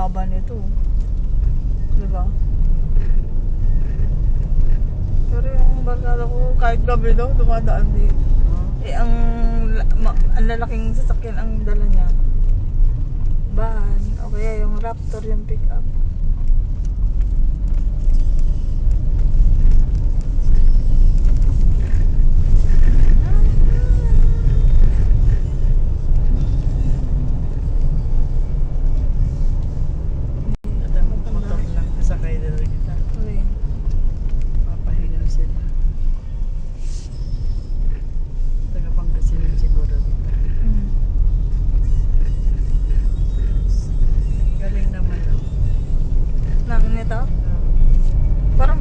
haba nito. Diba? Pero yung barkada ko, kahit gabi daw, dumadaan dito. Eh, ang lalaking sasakyan ang dala niya. Van, o kaya yung Raptor, yung pick-up.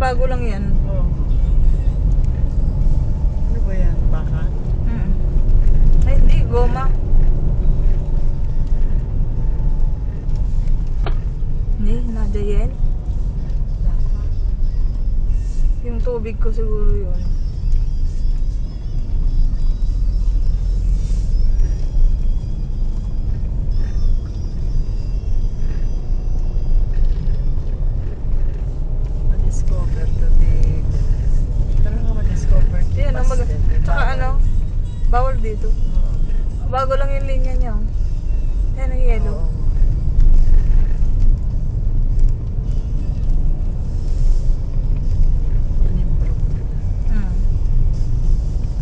Bago lang yan. Oo. Ano ba yan? Baka? Ay, hindi. Goma. Hindi, nada yan. Yung tubig ko siguro yun. Tsaka ano, bawal dito. Bago lang yung linya niya. Yan ang yellow.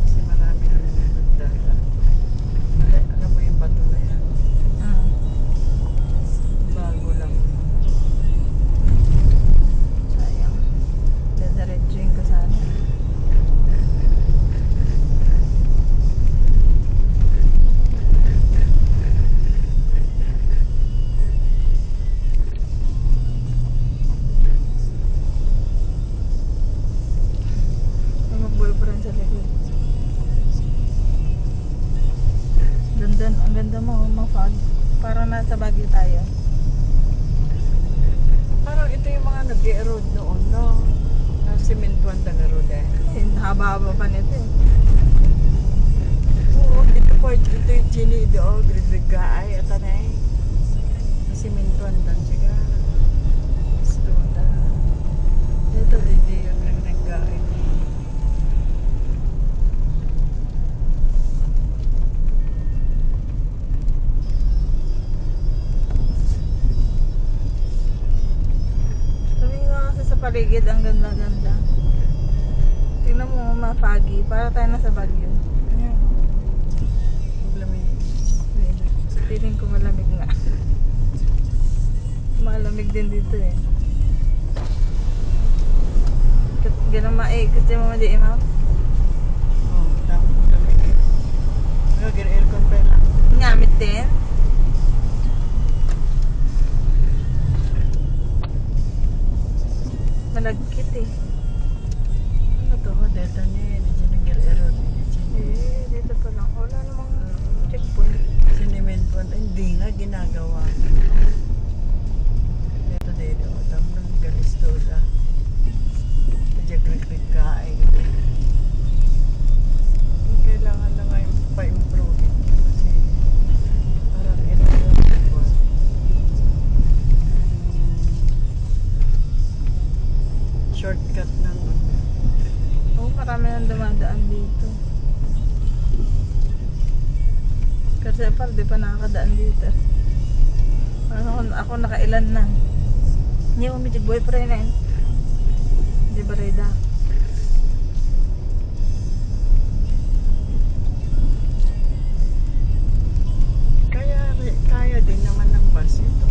Kasi marami na nagdala. Alam mo yung bato na yan? Bago lang. Sayang. Dadaretsuin ko sana. Ang ganda mo, ma-fog. Parang nasa Baguio tayo. Parang ito yung mga nag-erode noon, no? Nasimentuan na road eh. Haba-haba pa nito eh. Oo, ito po, ito yung chinido, grid-grid-gaay, at anay. Nasimentuan lang siya. Istoda. Ito, hindi yung grid-grid-gaay. Paligid ang ganda-ganda. Tingnan mo, ma-foggy. Para tayo nasa Baguio. Ayan. Malamig. Feeling ko malamig nga. Malamig din dito eh. Ganun gusto mo madi imam? Oo, tapos malamig. Nag-aircon pa lang. Ngamit din? Malagkit eh. Ano to? Deta niya. Hindi siya nag-erod. Eh, dito pa lang. Wala namang checkpoint. Sinimentuan. Hindi nga ginagawa. Dito dito. Tama ng galistoda. Pajag-rig-rig ka ay. Kailangan na ngayon pa-improve. Kasi parang ito yung shortcut ng Marami nang dumadaan dito. Kasi par, di pa nakakadaan dito. Ako nakailan na. Hindi mo may boyfriend na yun. Di ba reda? Kaya din naman ng bus ito.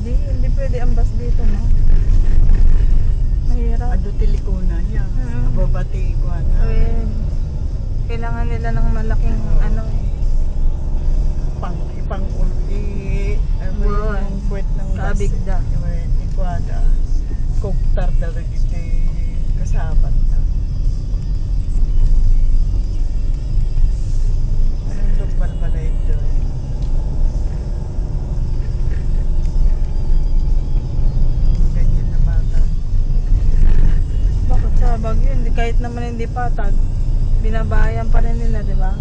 Hindi pwede ang bus dito, no? Mahirap. Ado tilikuna niya. Ababati ko na. Kailangan nila ng malaking ano eh. Ang puwet ng bus. Kabigda. Ikwada. Kuktar talaga ito kasabat na. Anong lupal pala ito eh. Ganyan na bata. Bakit sa Baguio? Kahit naman hindi patag, binabayan pa rin nila, di ba?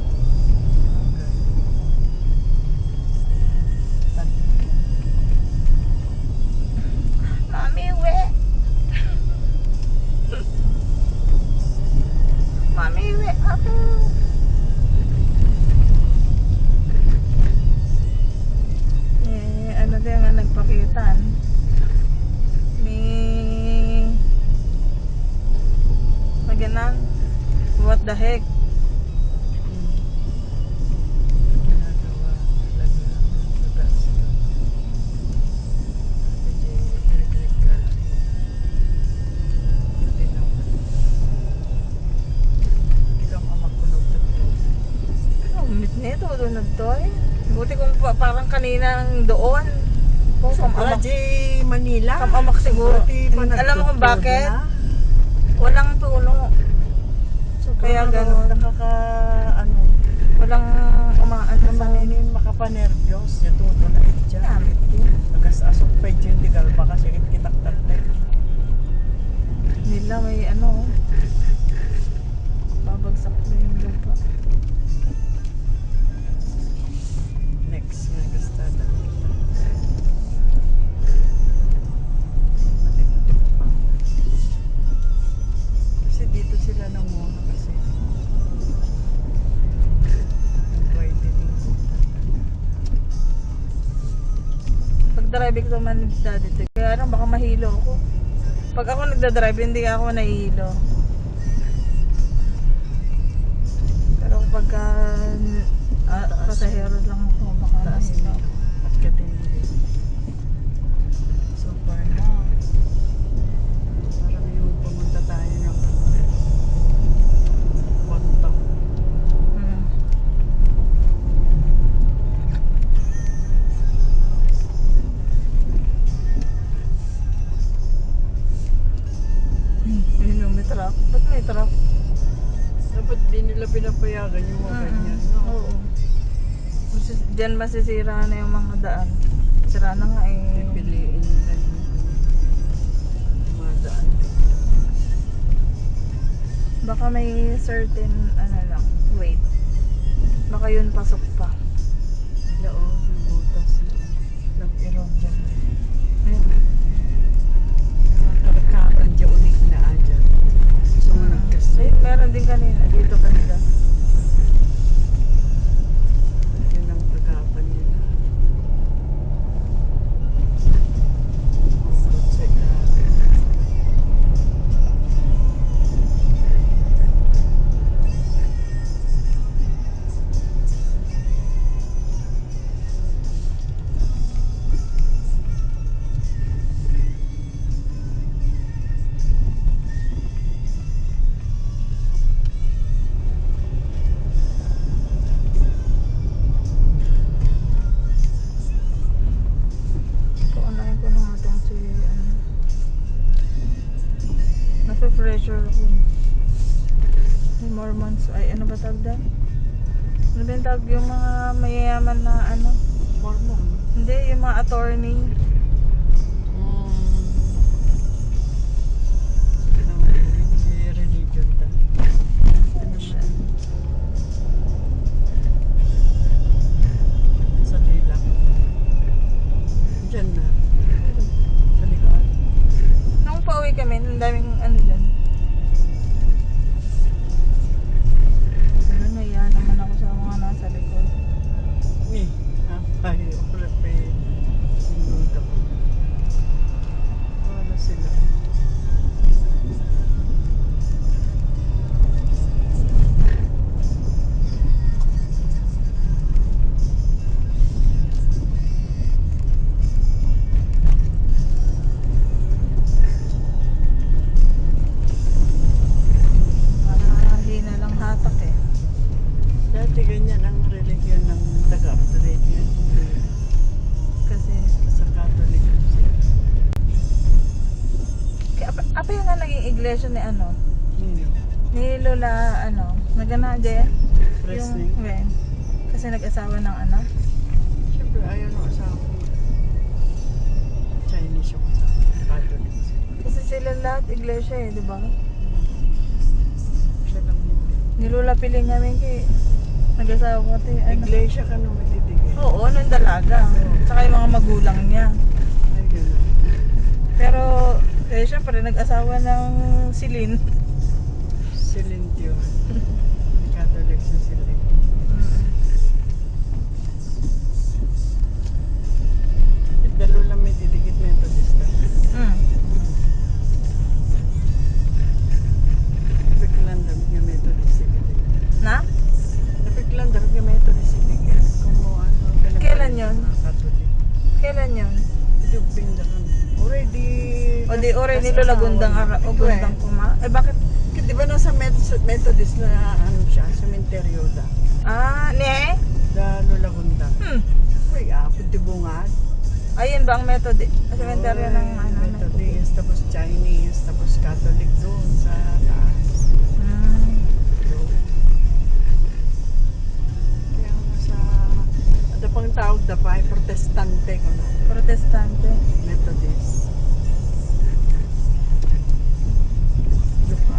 the heck? Ginagawa talaga sa taas yun. Kasi direct ka lang. Hindi naman. Ikaw ang amak ko nagtatlo. Oh, mit nito doon nagtoy. Buti kung parang kanina doon. Oh, Sobra di Manila. Kamamak siguro. Buti pa Alam mo kung nagtuturo bakit? na. Walang tulo. Kaya ganun. Nakaka ano. Walang umaan Ang sa maninin makapanervyos. Yatuto na itya. gamit din. Nagasasok pa yung di galba kasi kitak-taktay. Nila may ano. Babagsak na yung lupa. Next na gastada. Kasi dito sila nanguha kasi widening. Pag driving ko man dati, kaya lang baka mahilo ako. Pag ako nagdadrive, hindi ako nahihilo. Pero kapag pasahero lang ako, baka Taas mahilo. nila at katindi. So far now, parang yung pumunta tayo ng Bonto. Hmm. Yun yung may truck. Ba't may truck? Dapat di nila pinapayagan yung mga ganyan. No? Oo. Diyan masisira na yung mga daan. Sira na nga eh. Pipiliin nila yung mga daan. Baka may certain ano lang, wait. Baka yun pasok pa. Sila yung butas na nag-irog dyan. Ayun. Nakakarakaan dyan ulit na dyan. Sumunod kasi. Ay, meron din kanina dito kanina. Yun ang agapan nila. Bukod sa ilalim. Paunahin ko na nga itong si ano. Nasa-pressure ako. May more months. Ay, ano ba tawag doon? Ano ba yung tawag yung mga mayayaman na ano? Mormon. Hindi, yung mga attorney. Hindi religion ta. Ano siya? Sa dila. Diyan na. Sa likod. Nung pauwi kami, ang daming ano dyan. Pero naiya naman ako sa mga nasa likod. Ni. Ay, orepe. Sinuda ko. Wala sila. Hina lang hatak eh. Dati ganyan ang religion ng taga-upgrade yan. Kasi, Sa Catholic kasi. kaya, apa yung nga naging iglesia ni ano? Nino. Ni Lola, ano, nagana dyan? Wrestling. Yung, when? Kasi nag-asawa ng ano? Siyempre ayaw ng asawa niya. Chinese yung asawa. Catholic. Kasi sila lahat iglesia eh, di ba? Siya lang hindi. Ni Lola Piling namin kay nag-asawa ko ito ano. Iglesia ka nung matitigil. Oo, nung dalaga. Tsaka yung mga magulang niya. Ay, gano'n. Pero, eh, syempre, nag-asawa ng silin. Silent yun. Catholic sa silent. Dalo lang may didikit Methodist na. Mm. Biglang damit nga Methodist. Sige. Hindi, ore, Tas nilo asawa lagundang niya. ara, o Ito gundang kuma. Eh, bakit? Di ba nasa Methodist na ano siya, cementerio da? Ne? Da Lulagunda. Uy, ako di bungad. Ayun ba ang method? Sementeryo ng ano? Methodist, tapos Chinese, tapos Catholic doon sa taas. Hmm. Doon. Kaya nasa, ano pang tawag da pa, ay protestante ko na. Protestante. Methodist. Lupa.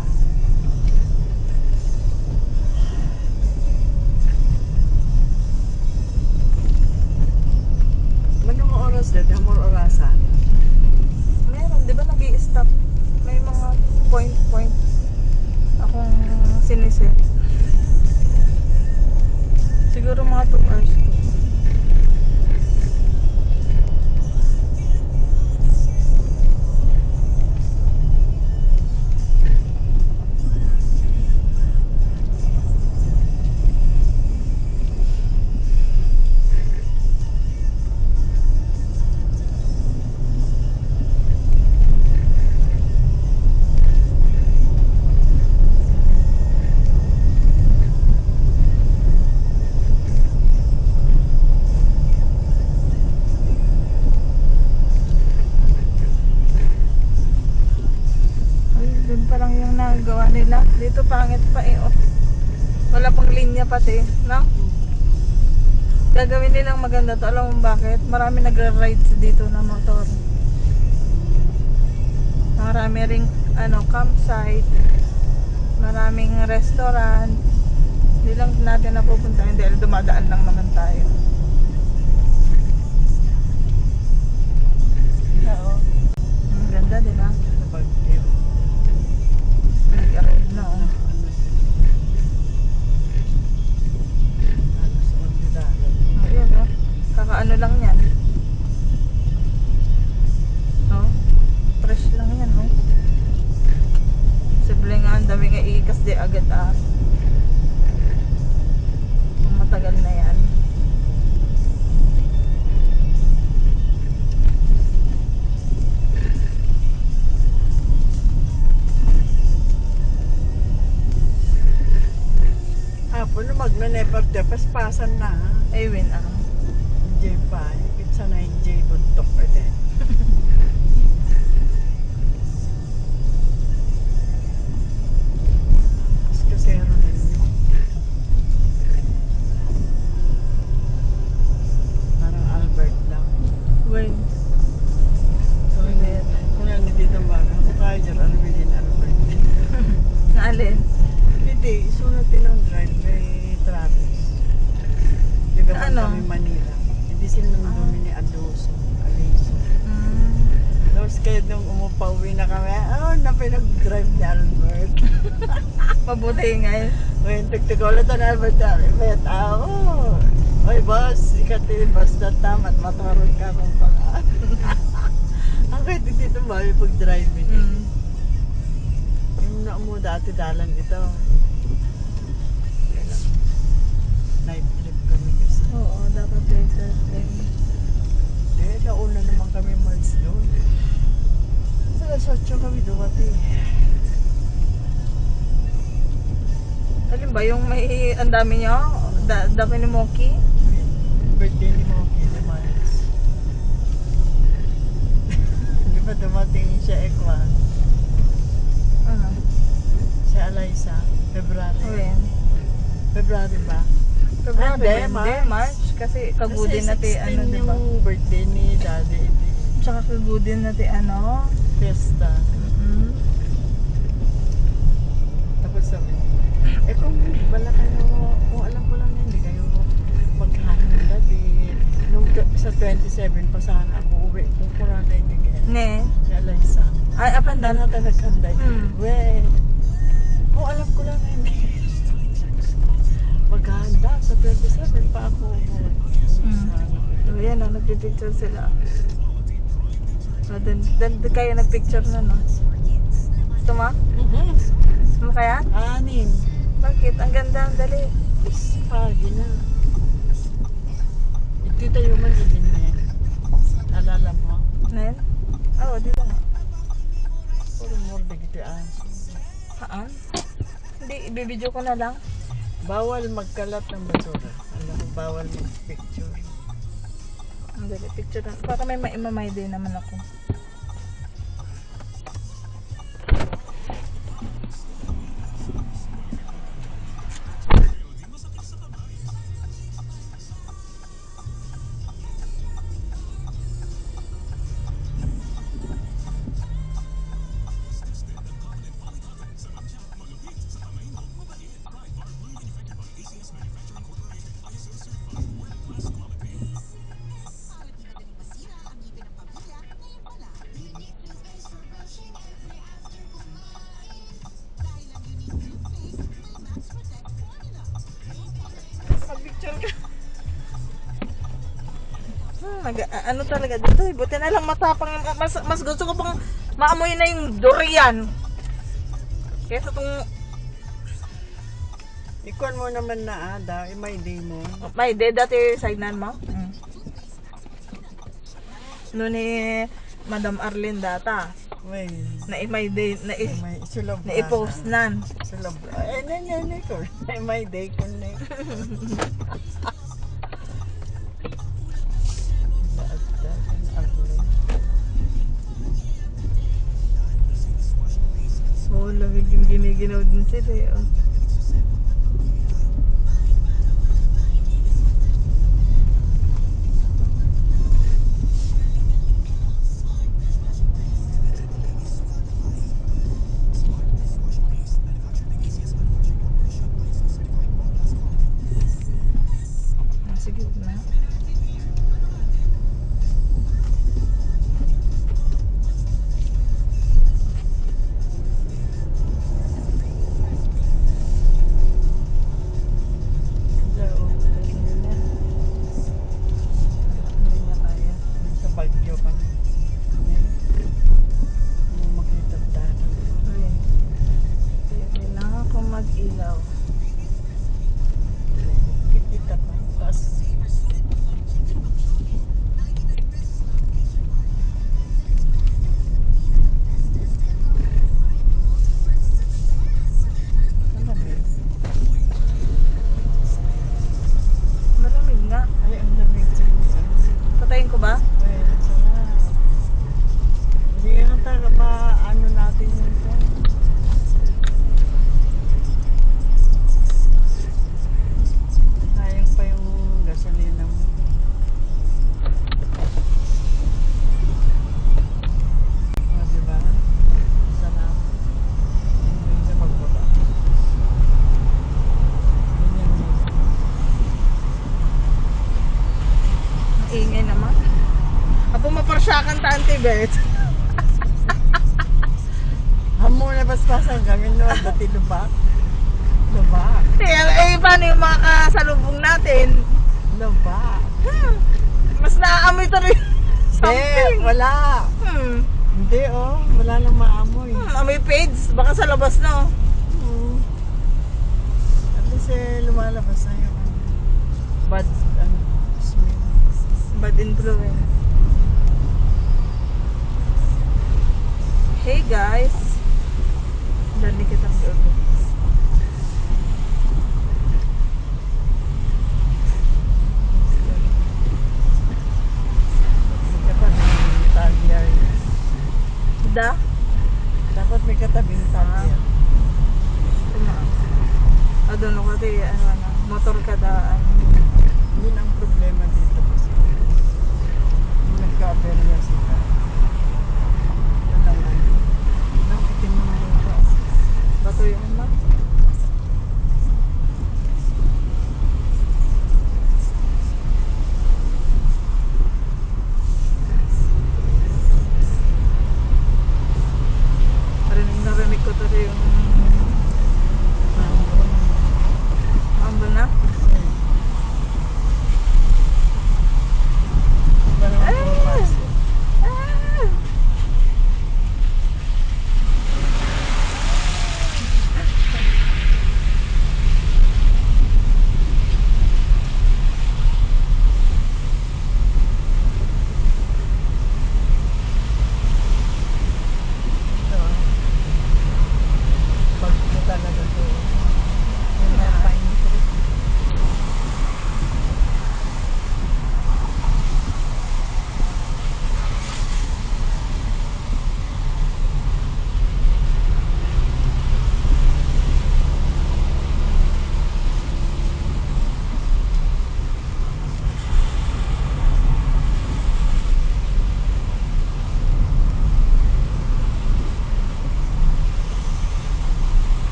Manong oras din, amor orasan. Meron, di ba nag-i-stop? May mga point akong sinisit. Siguro mga 2 hours to. Ay, dun pa lang yung nagawa nila. Dito pangit pa eh. Oh. Wala pang linya pati, no? Gagawin nilang maganda to. Alam mo bakit? Marami nagra-rides dito na motor. Marami ring campsite. Maraming restaurant. Hindi lang natin napupuntahan dahil dumadaan lang naman tayo. Oo. Ang ganda, di ba? Sa Baguio. Nag-arrive na. Oh. Ano sa Magdala. Ayun, oh. Kakaano lang yan. Oh. Fresh lang yan, oh. Simple nga, ang dami nga iikas di agad, ah. Kung matagal na yan. Hapon, magna-nepag de, paspasan na. Ayun, ah. J5, it's a 9J buntok pa din. Mas kasero ninyo. Parang Albert lang. Wait. So, kung yan hindi itong baga, kaya dyan, ano din Albert. Naalin? Hindi, sunatin ang drive kay Travis. Di ba Ano? kami Manila? Hindi sinundo ni Alonso. Tapos kaya nung umupauwi na kami, na pinag-drive ni Albert. Mabuti ngayon. Ngayon, tagtagawala to na Albert. Albert, oy boss, ikati, basta tamat, mataron ka kung paka. Ang kahit dito ba, may pag-drive eh. Yung naamu dati dalan ito. Kaya lang, night trip kami kasi. Oo, dapat later time. Nauna naman kami March doon. Sa alas 8 kami duwati. Alin ba yung may ang dami niyo? Dami ni Moki? Birthday ni Moki ni March. Di ba dumating siya Ekwan? Ano? Si Alaysa, February. When? February ba? February, Hindi, hindi, March. Kasi kagudin natin, ano, di ba? yung birthday ni Daddy, iti Tsaka kagudin natin, ano? Fiesta. Tapos sabi, kung wala kayo, kung alam ko lang yan, hindi kayo maghahanda din. Sa 27 pa sana ako uwi, kung kurana hindi kaya. Ne? Si Alaysa. Ay, Handa apandan. natin naghanda. We, kung alam ko lang na hindi maghahanda, sa 27 pa ako umuwi. So, yan o, nagpipicture sila. So, then kayo nagpicture na, no? Gusto mo? Gusto mo kaya? Anin. Bakit? Ang ganda, ang dali. Pagi na. Ito tayo man din eh. Alala mo? Nen? Oo, dito nga. dagiti aso. Saan? Hindi, ibibidyo ko na lang. Bawal magkalat ng basura. Alam ko, bawal mag-picture. Hindi, picture na. Para may maimamay din naman ako. Mag-picture ka. Ano talaga dito eh. Buti na lang matapang. Mas gusto ko pang maamoy na yung durian. Kesa itong Ikon mo naman na ada, may day mo. may day dati signan mo. No ni Madam Arlene data. May, Na may day may sulab. na i-post nan. Sulab. Ay, na ko. May day ko na. Oh, lamig yung giniginaw din sila eh. Oh. Sige na. Sa Bagyo pa. Makita tayo. Kailangan ko mag-ilaw. Kikita pa. Tapos, Malamig nga. ay, ang lamig siya. Patayin ko ba? Ay, ang sarap. Hindi nga tayo ano natin yun ito. Sayang pa yung gasolina mo. Diba? Sarap. Hindi siya magbaba. Ganyan yun. Ang ingay naman. Apo maparsyakan ta antibet. Hamo na basbasan kami no, dati lubak. Lubak. Paano yung mga kasalubong natin? Lubak. Mas naaamoy to rin. Something. Wala. Hindi oh, wala nang maamoy. Amoy page. Baka sa labas na. At least lumalabas na yung bad smell. Bad influence. Hey guys. Dali kitang doon. Dapat may tagyar. Da? Dapat may katabing tagyar. Doon ako kasi motor ka daan. Yun ang problema dito kasi. Nagka-aberya sila. Nalangan. Nakitin mo na yung bus. Bato yun ma? Narinig ko to yung ambal na.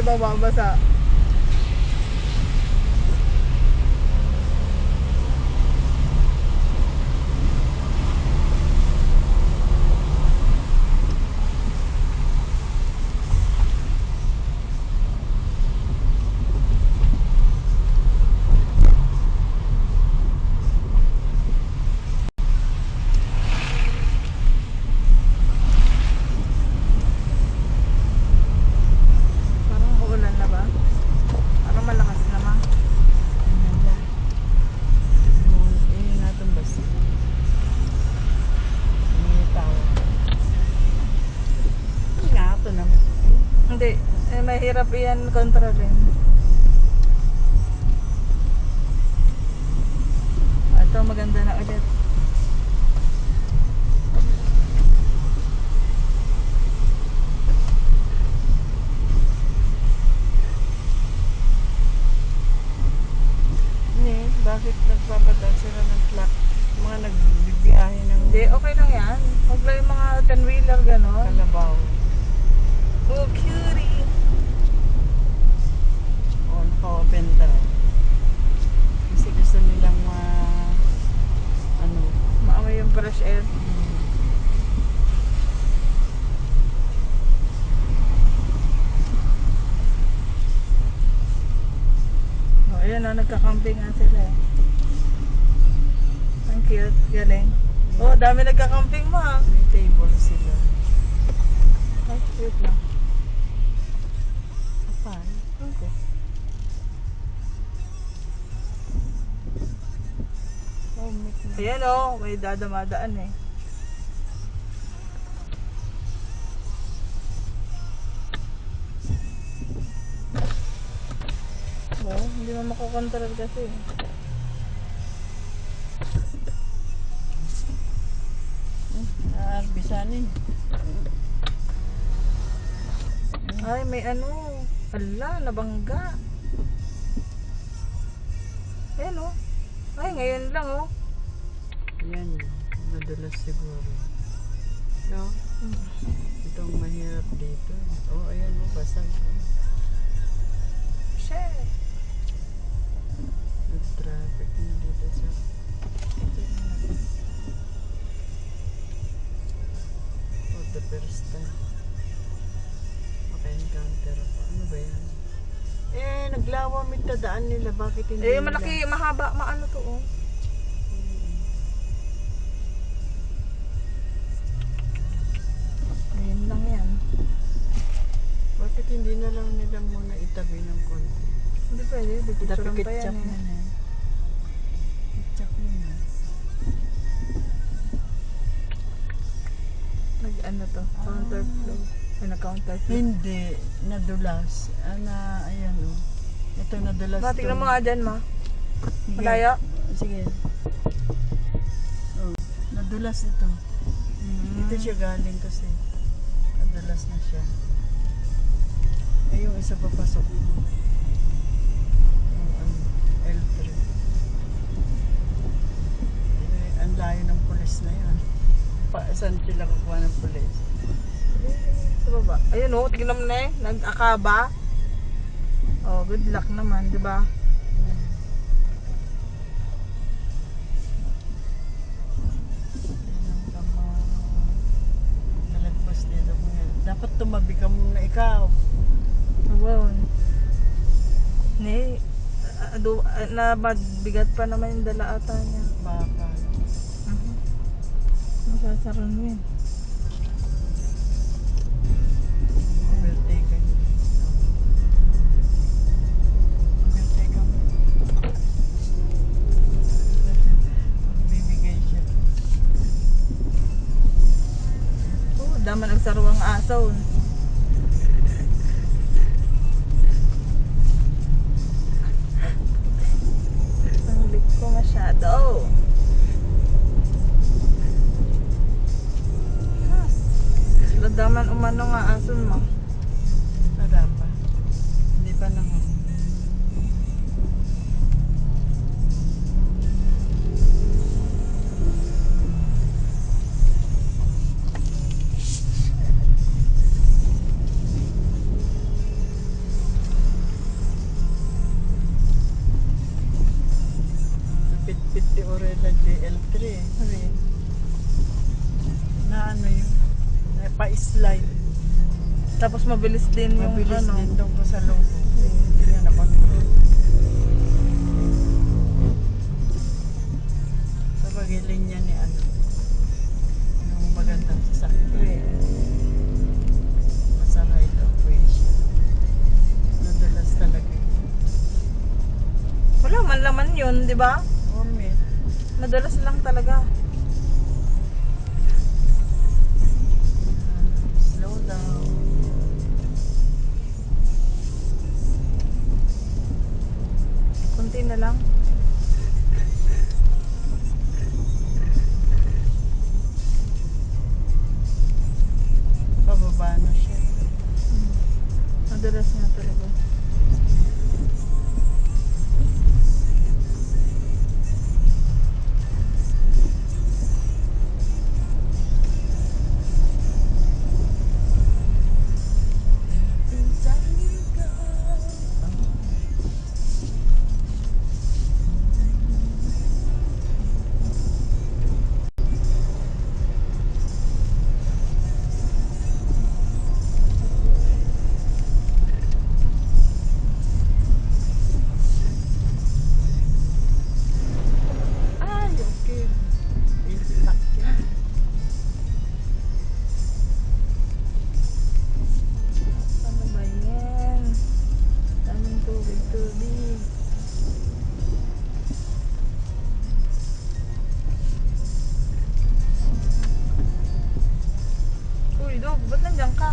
mababasa. Parang uulan na ba? Parang malakas naman. Yun natin basta. May tao. Nga, ito naman. Hindi, mahirap iyan kontrolin. Ito maganda na ulit. Bakit nagpapadaan sila ng clock? Mga nagbibiyahe ng Hindi, okay lang yan. Huwag lang yung mga 10-wheeler gano'n. Kalabaw. Oh, cutie! O, naka-open daw. Kasi gusto nilang ano, Maamoy yung fresh air. Oh, ayan o, nagka-camping nga sila eh. Ang cute, galing. Oh, dami nagka-camping mo ha. may table sila. Ay, cute lang. Kapal. Okay. Oh, make na. Ayan o, may dadamadaan eh. Oh, hindi mo makokontrol kasi. Arbisanin. Ay, may ano. Ala, nabangga. Ayan o. Ay, ngayon lang o. Yan, madalas siguro. No? Itong mahirap dito. Oh, ayan mo, basag. Shit. Nag-traffic na dito sa... For the first time. Maka-encounter ako. Ano ba yan? Naglawa may tadaan nila. Bakit hindi Eh, nila? malaki, mahaba, maano to oh. Ayun lang yan. Bakit hindi na lang nila muna itabi ng konti? Hindi pwede, bibituran pa yan Ketchup na eh. na. Ketchup na na. Nag-ano to, counterflow. Ay, na-counterflow. Hindi, nadulas. Ayan o. Ito nadulas. Ma, tingnan mo nga dyan, ma. Sige. Malaya. Sige. Oh, nadulas ito. Dito siya galing kasi. Nadulas na siya. Yung isa papasok. Yung L3. Ang layo ng pulis na yan. Saan sila kukuha ng pulis? Sa baba. Ayun oh, tingnan mo na eh. Nag-akaba. Oh, good luck naman, di ba? Nalagpas dito mo yan. Dapat tumabi ka muna ikaw. Wow. Ne, nabigat pa naman yung dala ata niya. Baka. Masasaran mo yun. Overtake ka. Overtake ka mo. Magbibigay siya. Oh, daman ang sarwang asaw. Ang lik ko masyado. Daman umano nga ason mo. Wala pa. Hindi pa nang rin. Na ano yun? Na pa-slide. Tapos mabilis din yung Mabilis ano. din doon ko sa lobo. Hindi niya na-control. Sa pagiling niya ni ano. Yung magandang sasakyan. Okay. Nasa right of way siya. Nadulas talaga yun. Wala man laman yun, di ba? Omit. Madalas lang talaga. Slow down. Kunti na lang. Pababa na siya. Madalas nga talaga. Ay, okay. Itak yan. Ano ba yan? Daming tubig. Uy, Dog, ba't nandiyan ka?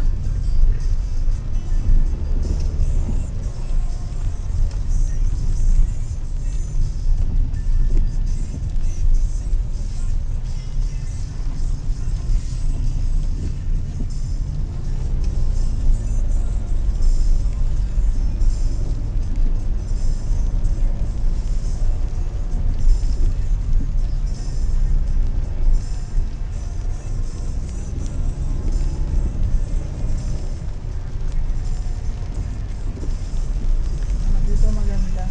Dito maganda.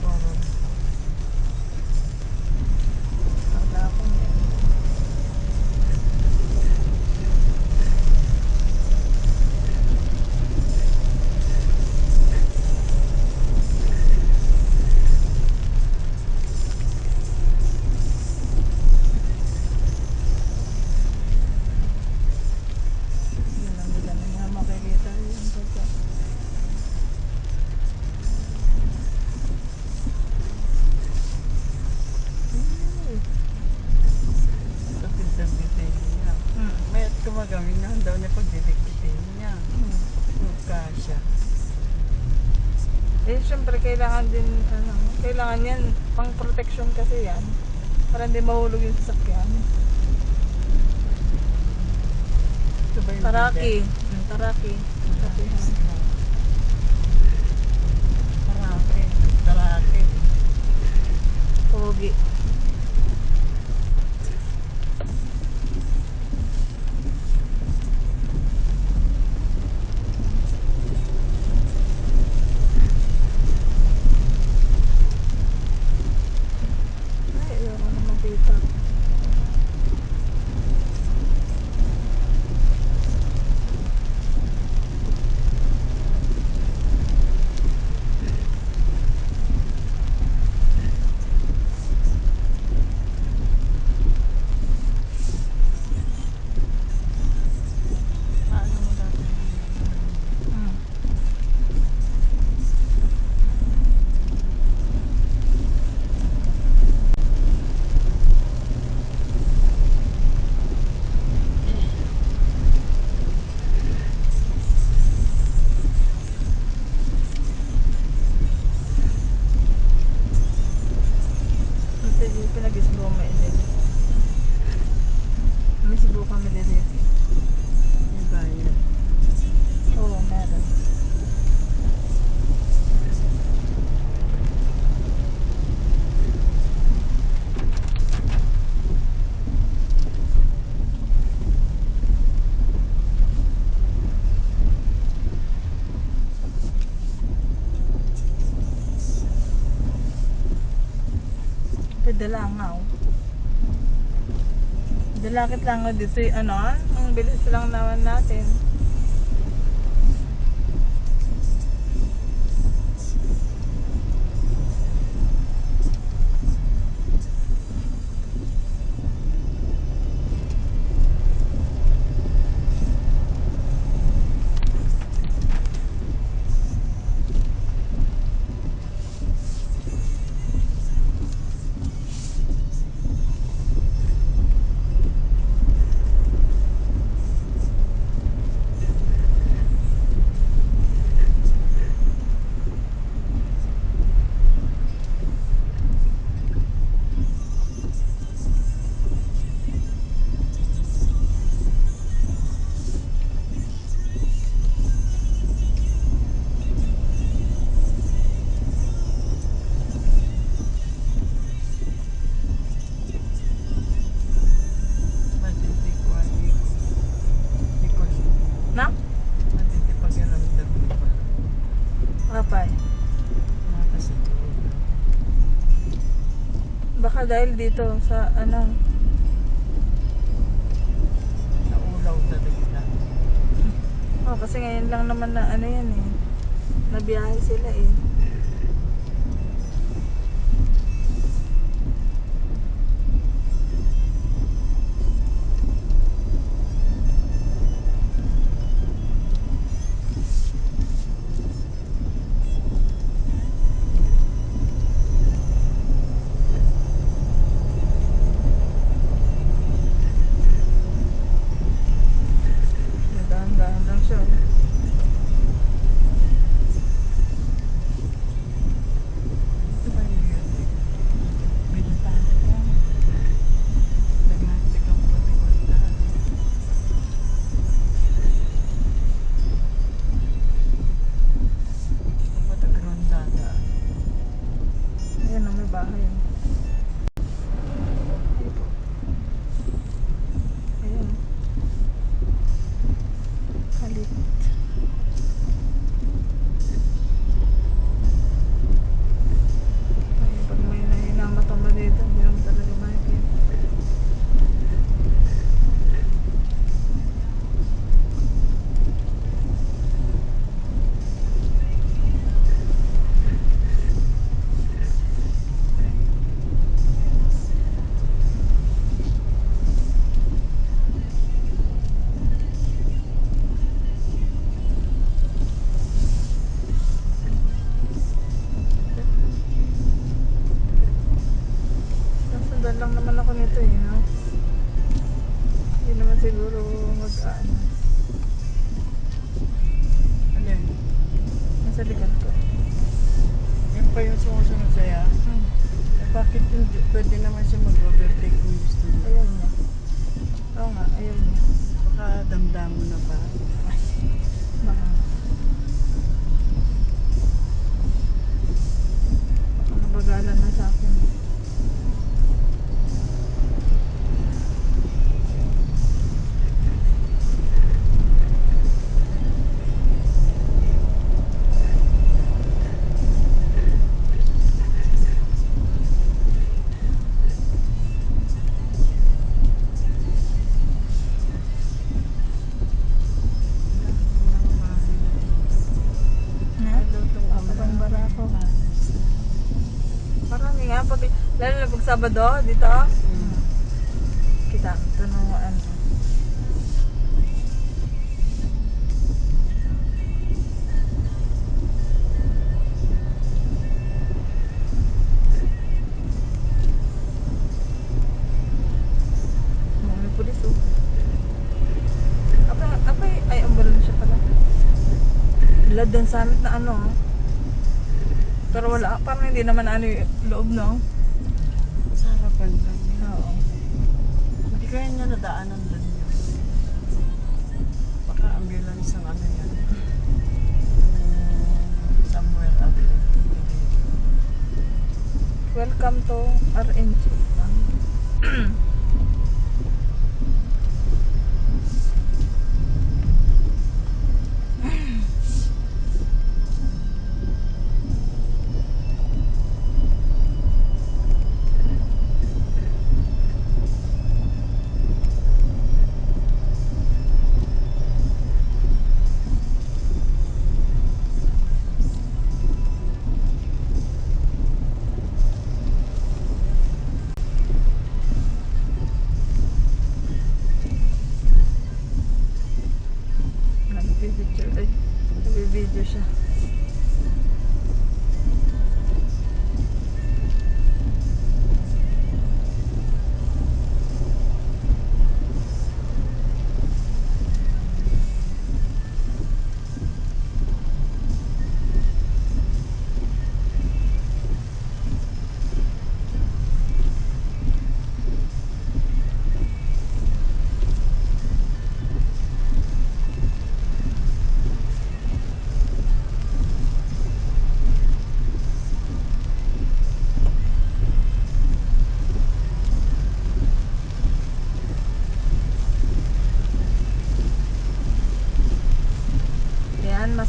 Parang Wala akong yun lang nila na nga makikita yung pagka. kapit-dapitin niya. May at kumagawin nga daw na pagdidikitin niya. Mukha siya. Eh, syempre, kailangan din, kailangan yan, pang protection kasi yan. Para hindi mahulog yung sasakyan. Ito ba yung Taraki. bidet? Taraki. Kapihan. Taraki. Taraki. Pogi. Ay, ayoko na makita. Paano mo natin? Hmm. Ito yung pinag-isbo may din. May sibo kami din dito. Yung bayad. Oo, meron. Pwede lang nga. Dalakit lang nga dito yung ano, ang bilis lang naman natin. Na? Kapay. Baka dahil dito sa ano, Naulaw talaga. oh, kasi ngayon lang naman na ano yan eh. Nabiyahe sila eh. Dahan-dahan lang siya. Ayan na, may bahay. Ayan. Halit. Ay, pag may nahinamata dito, hindi naman talaga makikita. Nasundan lang naman ako nito eh, no? Hindi naman siguro mag-ano. Alin? Nasa likod ko. Yan pa yung sumusunod sa'yo? Bakit hindi? Pwede naman siya mag-overtake kung gusto niya. Ayun niya. Oo nga, ayun niya. Baka damdam mo na pa. Baka. Baka nabagalan na sa akin. Abang Barako. Marami nga, lalo na pag Sabado, dito. Kita, ito na ano. May pulis oh. Ay, ambulansya pala. Ladan summit na ano. Pero wala, parang hindi naman ano yung loob, no? Sa harapan lang. Oo. Hindi kaya niya nadaanan doon yun. Baka ambulance ang ano yan. Somewhere out there. Welcome to RNG.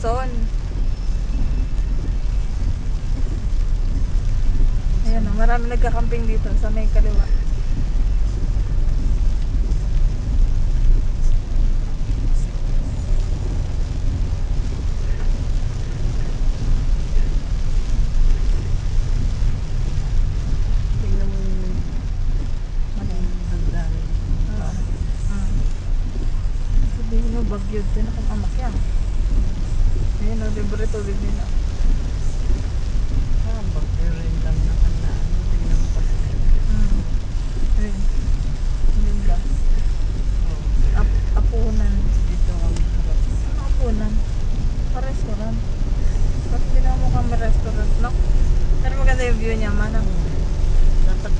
Quezon. Ayan o, marami nagkakamping dito sa may kaliwa. Tingnan mo yung hagdanan. Sabihin mo, bagyo din akong amak yan. Ayan o, libre tubig nila. Parang bagyo rin lang na ano. Tingnan mo kasi. Ayun. Ayun ba? Oh, Apunan. dito ang harap. Ano apunan? Pa-restaurant. Bakit hindi na mukhang may restaurant, no? Pero maganda yung view niya, manang. Dapat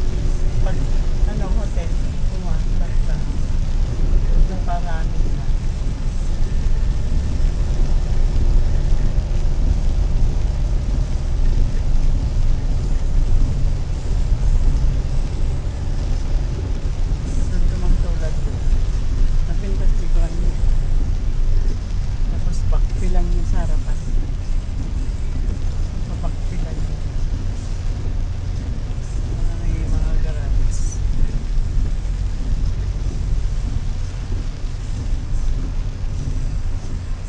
pag ano, hotel, basta yung paranig na. Doon tumangtulad doon. Napintas di ko ano. Tapos bakpi lang yung sa harapan. Papakpi lang yun. Mga garage.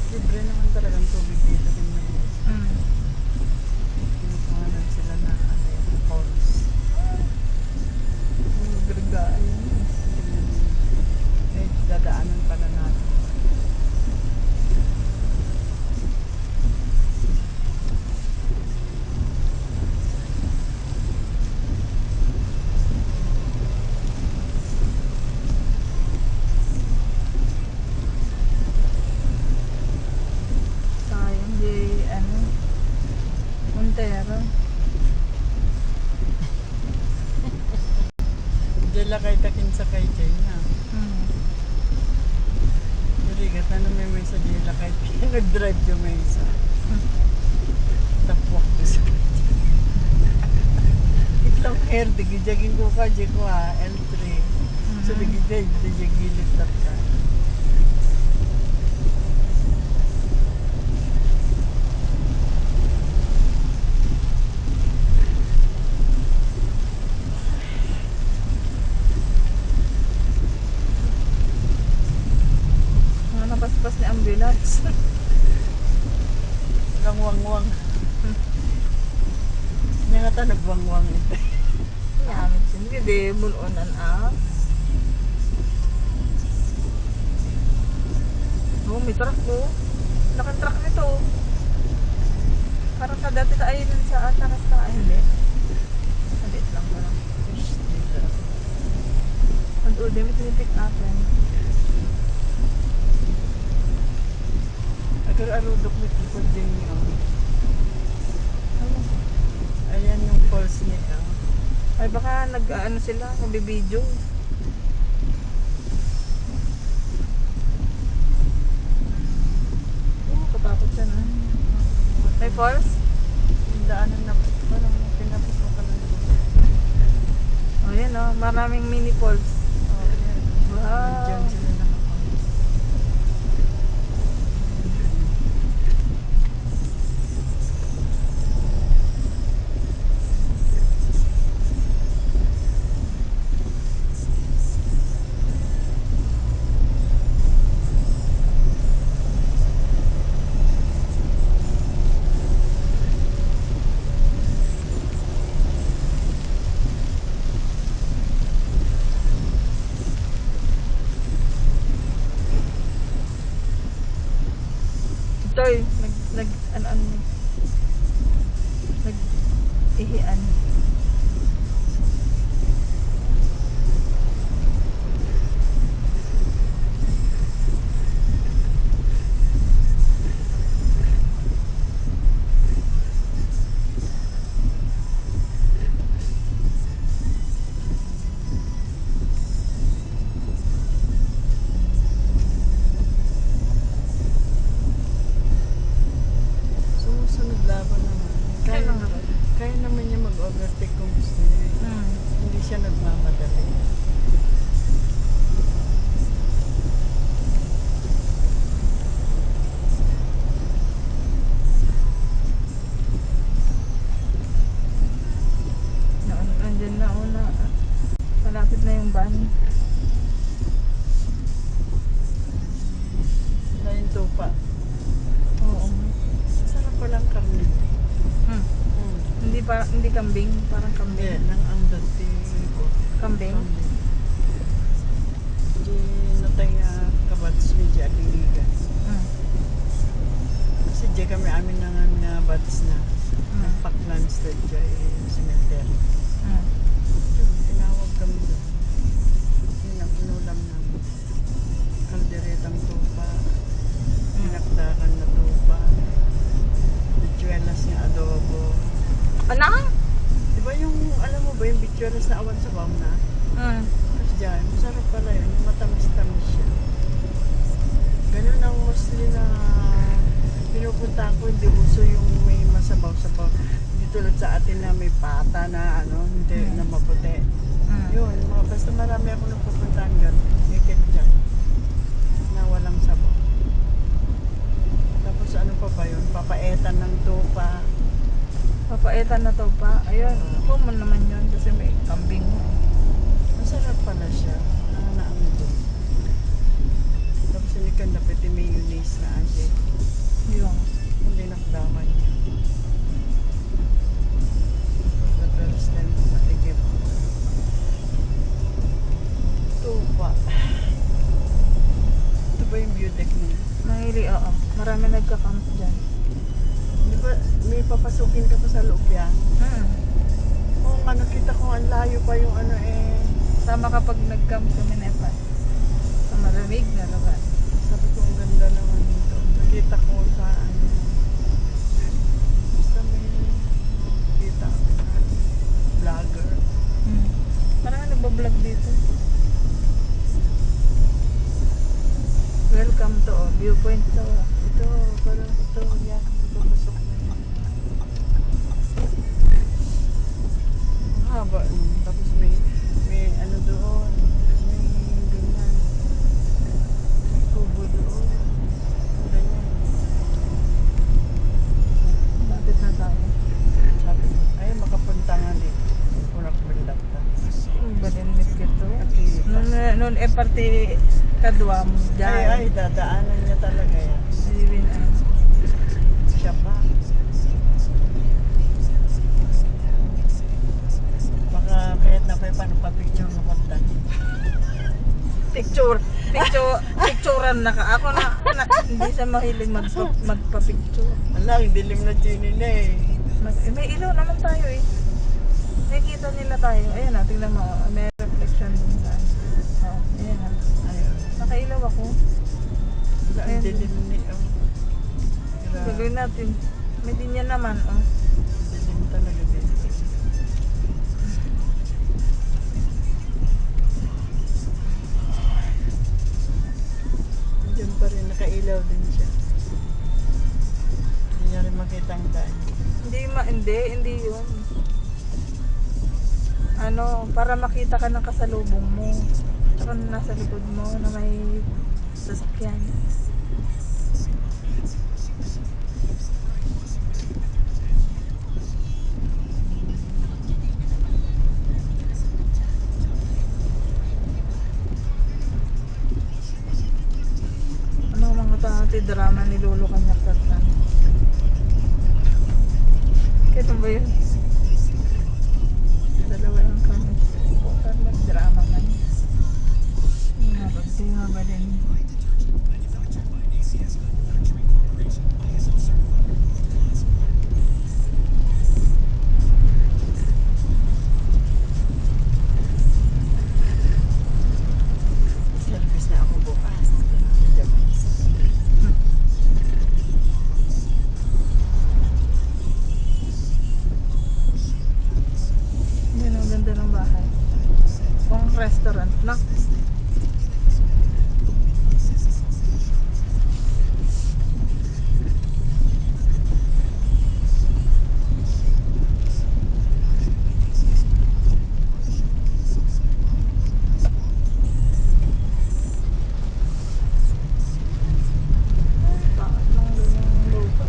Libre naman talagang tubig dito. Tingnan mo. Kinukuhanan sila na ano yung falls. Grigaan. Tingnan mo. Eh, dadaanan pa na natin. Sayang di, ano, Montero. Diyan lang kay takin sa kay Kenya. Rigat na naman may sa dila kay nag-drive yung may isa. Tapwak ko sa itlang hair, digijagin ko ka, ko L3. So, digijagilid tap ka. Mga napaspas ni ambulance. Lang wang-wang. Niya nga ta nagwang-wang ito. Yamit hindi, di mulunan Oh, may truck po. Laking truck nito. Parang dati kainan sa takas ka. Ay, hindi. Maliit lang parang. Ang udi, may tinipick natin. Agar-arudok may tukod din niya. Ano? Ayan yung falls niya. Ay, baka nag-ano sila, nabibidyo. Oh, katakot siya na. May falls? Yung daanan na parang pinapos ko ka lang. Oh, yan oh, maraming mini falls. Oh, ayan. Wow. Diyan sila nakapolis. Toy, nag-ihian. Sumusunod laban naman. Kaya, kaya naman niya mag-overtake kung gusto niya. Hindi siya nagmamadali. laban. Wala yung tupa. Oo. Sarap palang karne. Hmm. Hindi kambing, parang Hindi, kambing. nang ang dati ko. Kambing. Di natay kabats medyo aliligan. Hmm. Kasi di kami amin nga bats na. Nagpaklans na di cemetery. Hmm. Yun, tinawag kami doon. Yun ang inulam namin. Kalderetang tupa. Pinakdakan na tupa. Bichuelas ng adobo. Ano? Di ba yung, alam mo ba yung bichuelas na awan sa bawang na? Hmm. Tapos dyan, masarap pala yun. Yung matamis-tamis siya. Ganun ang mostly na pinupunta ko. Hindi uso yung may masabaw-sabaw. Hindi tulad sa atin na may pata na ano, hindi na maputi. Hmm. Yun, basta marami ako napupuntahan dyan. Naked dyan. Na walang sabaw. Tapos ano pa ba yun? Papaetan ng tupa. Papaitan na to pa. Ayun, common naman yun kasi may kambing. Masarap pala siya. Ano doon. Tapos inikan na pati mayonnaise na ate. Yung. Hindi nakdaman niya. Tapos the first time ko matigip. Tupa. Ito ba yung view deck niya? Mahili, oo. Marami nagka-camp dyan. Di ba may papasukin ka pa sa loob yan? Hmm. Oo nga, nakita ko ang layo pa yung ano eh. Sama kapag nag-camp kami na pa. Sa malamig na lugar. Sabi ko ang ganda naman dito. Nakita ko sa ano. Basta may nakita ako na vlogger. Hmm. Marami nagbablog dito. Welcome to viewpoint to. Ito, parang ito, yan. Papasok na yan. Ang haba. Tapos may ano doon. May ganyan. May kubo doon. Ganyan. Lapit na tayo. Sabi ko, ay makapunta nga dito. Punak bulat ka. Balinmit kito. Noon party kadwam dyan. Ay, dadaanan niya talaga yan. Silipin ay. Siya pa. Baka kahit na pa paano pa-picture mo kontan. Picturean na ka. Ako na hindi siya mahilig magpa-picture. Ala, ang dilim na chini na eh. May ilaw naman tayo eh. Nakikita nila tayo. Ayan na, tingnan mo. May reflection din sa oh, ayan na. Ayun. Nakailaw ako. Ala, ang dilim ni Gagawin natin. May linya naman. Oh. dilim talaga dito. Diyan pa rin, nakailaw din siya. Hindi niya rin makita ang daan. Hindi yun. Ano, para makita ka ng kasalubong mo. Tsaka nasa likod mo na may sasakyan. Ano mga tati drama ni Lolo Kanyakatan? Kaya ba yun? Dalawa lang kami. Parang mag-drama man. Nga ba din? Service na ako bukas. Yan ang ganda ng bahay. Pang restaurant na. Bakit nang ganyang lupa?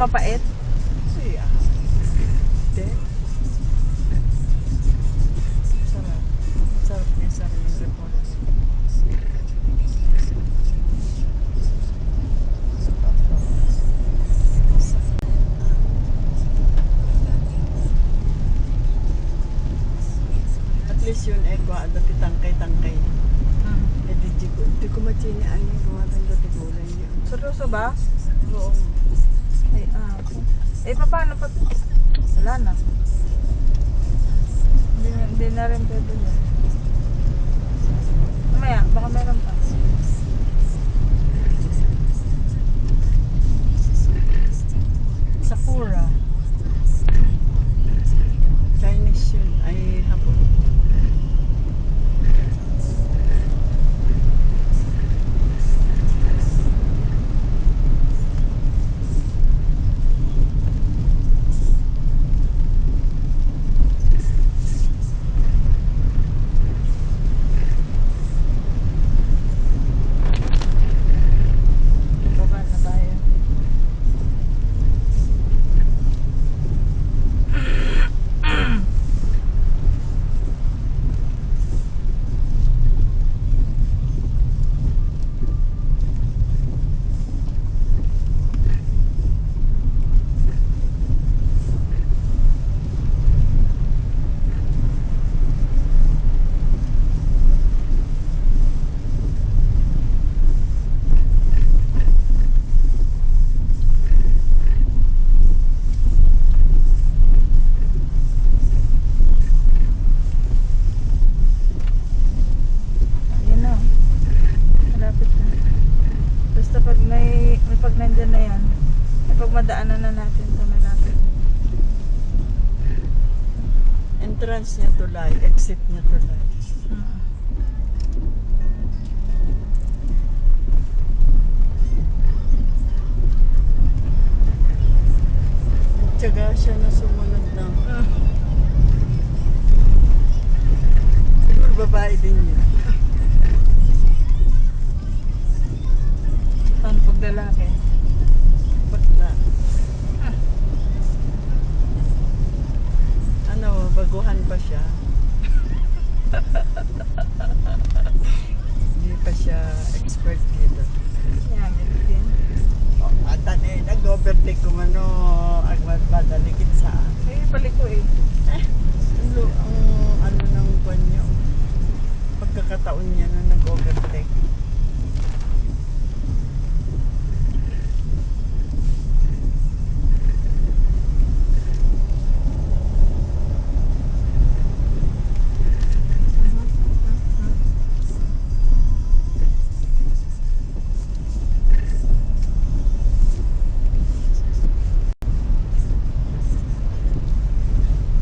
mapait? Kasi, hindi. Sarap. Sarap niya sariling report. At least yun, kwa, dati tangkay-tangkay. Eh, di ko matini ay gumatang dati gulay yun. Seryoso ba? Oo. Ay, paano pa? Wala na. Hindi na rin pwede na. Mamaya, baka meron pa. Sakura. Chinese yun. Ay, hapon. Baba na tayo. Ayun na. Malapit na. Basta pag nandyan na yan, pag madaanan na natin sa malapit. Entrance niya tulay, exit niya tulay. Tiyaga siya na sumunod na. Siguro babae din yun. Paano pag lalaki? Ba't na? Ano, baguhan pa siya. Hindi pa siya expert dito. Yan, din. At nag-overtake ko man agad madalikit sa Ay, balik ko eh. ang ano ng buwan niya. Pagkakataon niya na nag-overtake.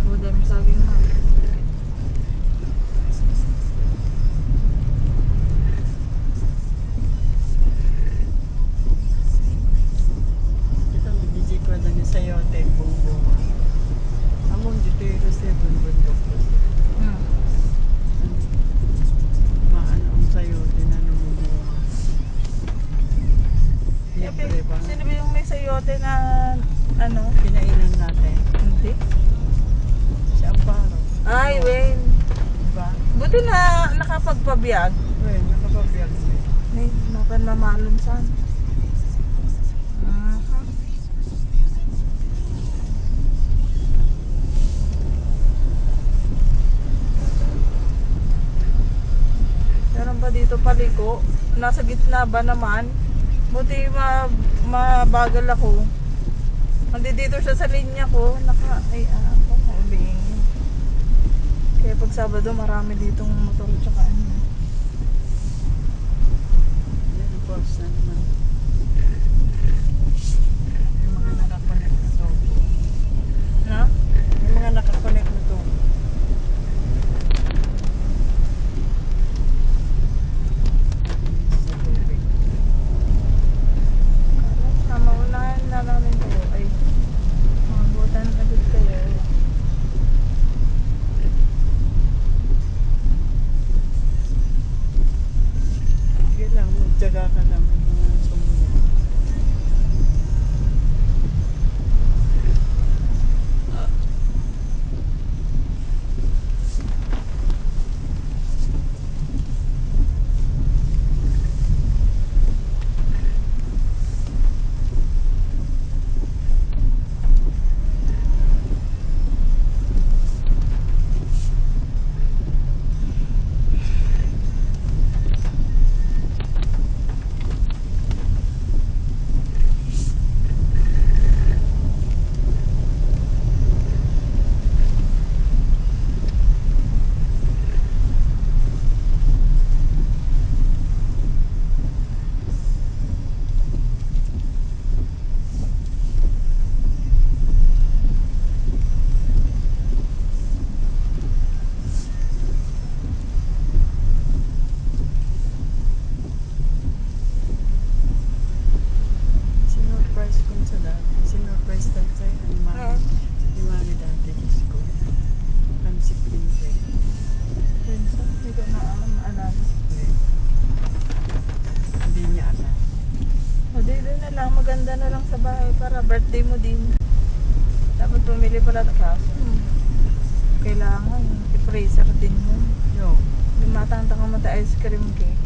Budem saging ha. Ito, DJ ko na ni Sayote, bungbunga. Among dito yung kasi bundok ko. Maano ang sayote na namumuha. Libre ba? Sino ba yung may sayote na ano? Pinainan natin. Hindi. Si Amparo. Ay, Wayne. Diba? Buti na nakapagpabiyag. Well, nakapabiyag mo eh. May makan mamalon saan. Meron ba dito paliko? Nasa gitna ba naman? Buti mabagal ako. Dito siya sa linya ko. Ako, maubing. Kaya pag Sabado, marami ditong motor tsaka ano. Yan, of course na naman. Yung mga nakakonect na to. Na? Yung mga nakakonect na to. Sa tubig. Maunahan na namin kayo. Ay, mabutan agad kayo. Sige lang, magtyaga ka lang. Dapat bumili pala kaso. Kailangan i-freezer din yun. Yo. Yung matang-tang mata ice cream cake.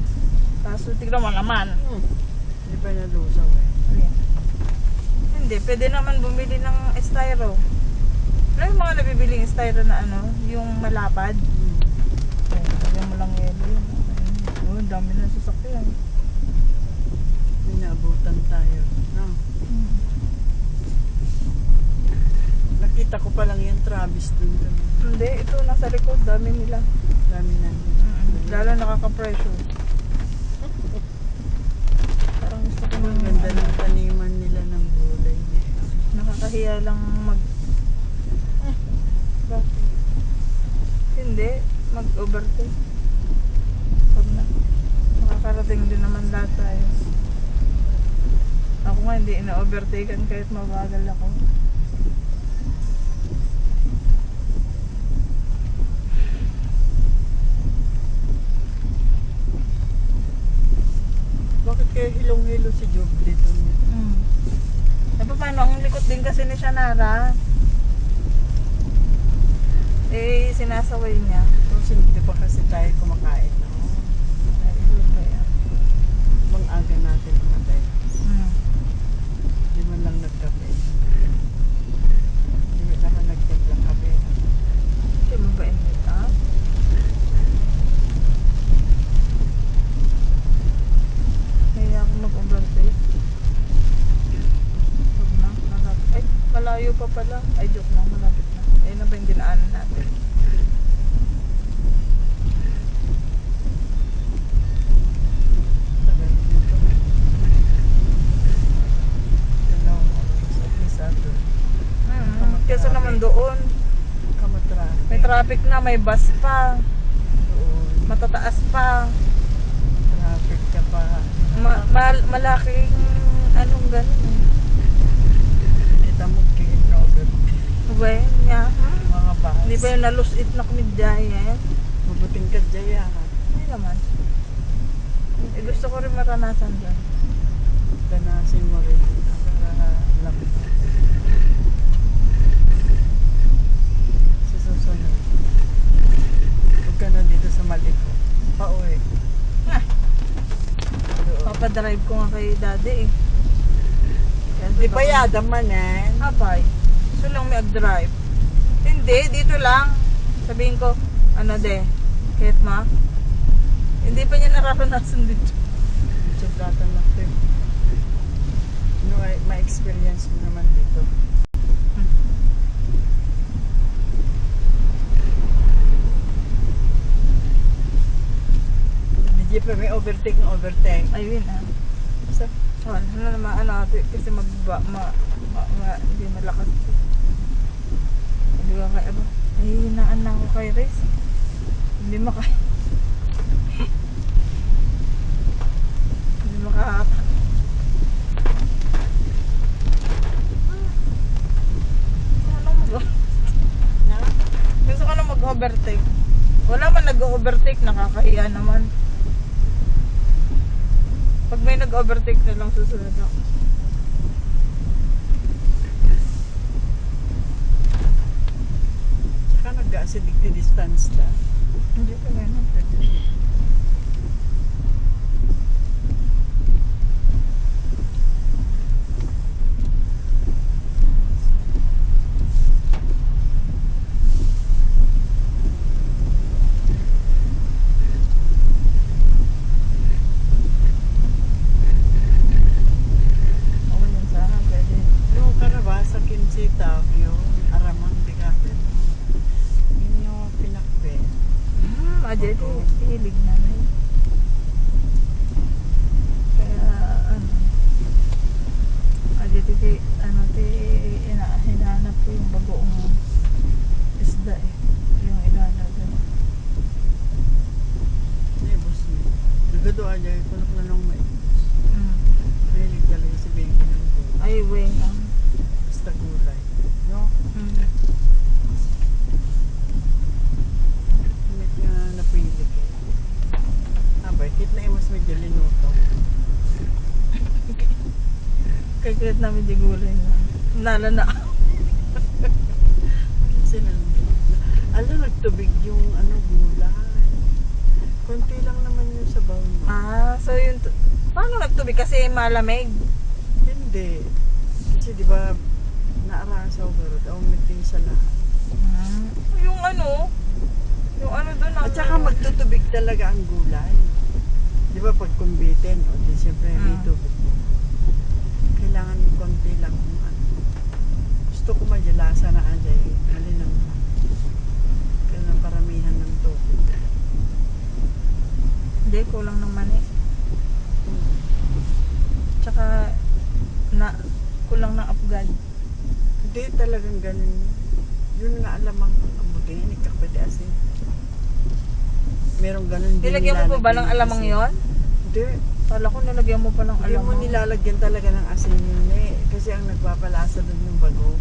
Kaso tignan mo naman. Hindi pa nalusaw eh. Ayan. Hindi, pwede naman bumili ng styro. Ano yung mga nabibiling styro na ano? Yung malapad. Ayan, lagyan mo lang yelo yun. Oh, ang dami na sasakyan. May naabutan tayo. No? Nakita ko pa lang yung Travis dun. Hindi, ito nasa likod. Dami nila. Dami na. Lalo nakaka-pressure. Parang gusto ko Ang ganda ng taniman nila ng gulay. nakakahiya lang mag... Bakit? Hindi, mag-overtake. Pag na. Makakarating din naman lahat tayo. Ako nga hindi ina-overtaken kahit mabagal ako. Bakit kaya hilong-hilo si Job dito? Eh paano, ang likot din kasi ni Shanara. Eh, sinasaway niya. Tapos hindi pa kasi tayo kumakain. No? Ay, ito ba yan? Bang aga natin umatay. Hindi man lang nagkape. Hindi naman nagtimplang kape. Hindi mo ba inita? Kaya ako mag-overtake. Huwag na, malapit. Ay, malayo pa pala. Ay, joke lang, malapit na. Ayun na ba yung dinaanan natin? Tagal dito. Dalawang oras at least ato. Kesa naman doon, Kamatraffic. may traffic na, may bus pa, Doon. matataas pa, Traffic ka pa. malaking anong ganun. Kita mo kinover. Well, nga, Mga bus. hindi ba yung nalusit na kumidyayan? Mabuting ka dyan. Hindi naman. Eh, gusto ko rin maranasan dyan. Danasin mo rin. Para lamig. Sa susunod. Huwag ka na dito sa Maliko. Pauwi. Ah, Doon. papadrive ko nga kay daddy eh. Kaya Di sabi ba ko, yada manen? Abay, gusto lang may ag-drive. Hindi, dito lang. Sabihin ko, ano de, kahit ma, hindi pa niya nararanasan dito. Sobratan na ito. No, ma-experience mo naman dito. Hindi pa may overtake ng overtake. Ayun ah. Sa Oh, ano naman, ano, kasi hindi malakas. Hindi ko kaya ba? Nahihinaan na ako kay Riz. Hindi makaya. Hindi makakata. na? Gusto ko na mag-overtake. Wala man nag-overtake, nakakahiya naman. Pag may nag-overtake na lang susunod ako. Saka nag-acidic distance na. Hindi pa ganun. Pwede. Okay yun sana, pwede. Yung karabasa kinsita, yung aramang bigapin. Yun yung pinakbe. Ajay, hilig na na yun. Kaya, ano, ajay, hinahanap ko yung bagoong isda eh. Yung ilalagay. Ay, boss mo. Nagado aja, kulok na nung may. Mm. Mahilig talaga si baby ng gulay. Ay, way lang. Basta gulay. No? Mm. Hindi niya napili ko. Abay, kit na imas medyo linuto. Kaya namin di gulay na. Nala na. kasi nagtubig yung gulay. Konti lang naman yung sabaw mo. So yun, paano nagtubig? Kasi malamig. Hindi. Kasi di ba naarasaw garod, umiting sa lahat. Yung ano doon. At saka magtutubig talaga ang gulay. Di ba pag kumbitin, o di siyempre may tubig mo. Kailangan konti lang kung ano. Gusto ko majalasa na anjay, malinang na. Kaya paramihan ng tubig. Hindi, kulang ng mani. Tsaka, kulang ng apgad. Hindi talagang ganun. Yun nga alamang abutin, ikakpati asin. Merong ganun din. Nilagyan mo pa ba ng alamang yon? Hindi. Kala ko nilagyan mo pa ng Hindi mo alamang. nilalagyan talaga ng asin yun eh. Kasi ang nagpapalasa doon yung bago.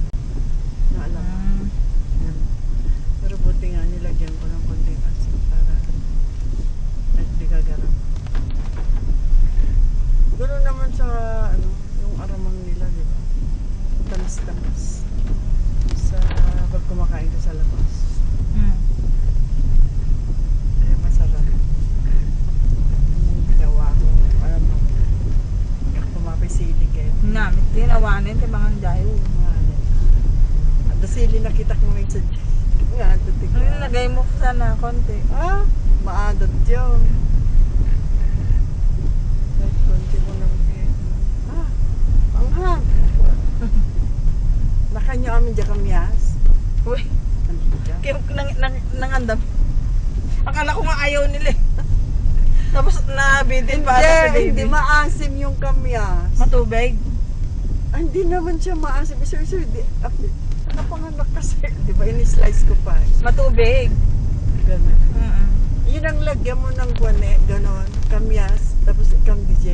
Na alamang. Yan. Pero buti nga nilagyan ko ng konting asin para hindi kagaram. Ganoon naman sa yung aramang nila, di ba? Tamis-tamis. Sa pag kumakain ka sa labas. Kaya masarap. Yung ginawa ko, aramang pumapisili kayo. Namit din, awanin, timangan dayo. At dasili nakita ko ngayon sa nga, tutik ko. Nilagay mo sana konti. Maadot yun. Kahit konti mo lang anghang. Nakanyo amin dyan kamyas. Uy, Ano dyan? kaya nangandam. Akala ko nga ayaw nila eh. Tapos nabitin pa sa baby. Hindi maasim yung kamyas. Matubig. Hindi naman siya maasim. Sir, napanganak kasi. Di ba, in-slice ko pa. Matubig. Ganun. Mm-mm. Yun ang lagyan mo ng guwane, gano'n, kamyas, tapos ikam DJ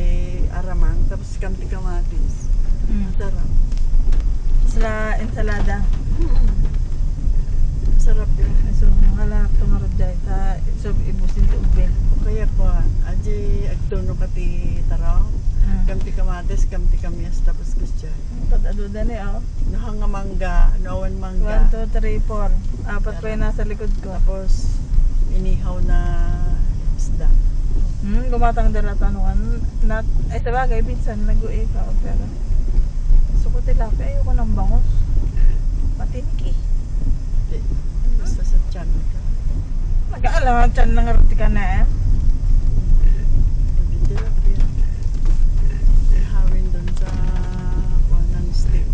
aramang, tapos ikam kamatis. Masarap. Ensalada. Masarap yun. So, halap tumarod dahil so ibusin to ube. Kaya po, aji agtuno kati taraw, kamti kamatis, kamti kamyas, tapos kusya. Pag-aduda niya, oh. Nohang nga mangga, noon 1, mangga. 2, 3, 4. Apat pa yung nasa likod ko. Tapos, inihaw na isda. Gumatang dala tanuan. Ay sabagay, minsan nag-uwi ka. Pero, gusto ko tilapia. Ayoko ng bangos. Matinik eh. Di, basta sa tiyan ka. Nag-aalangan dyan ng roti ka na eh. Hindi tilapia. Ihawin doon sa ng stick.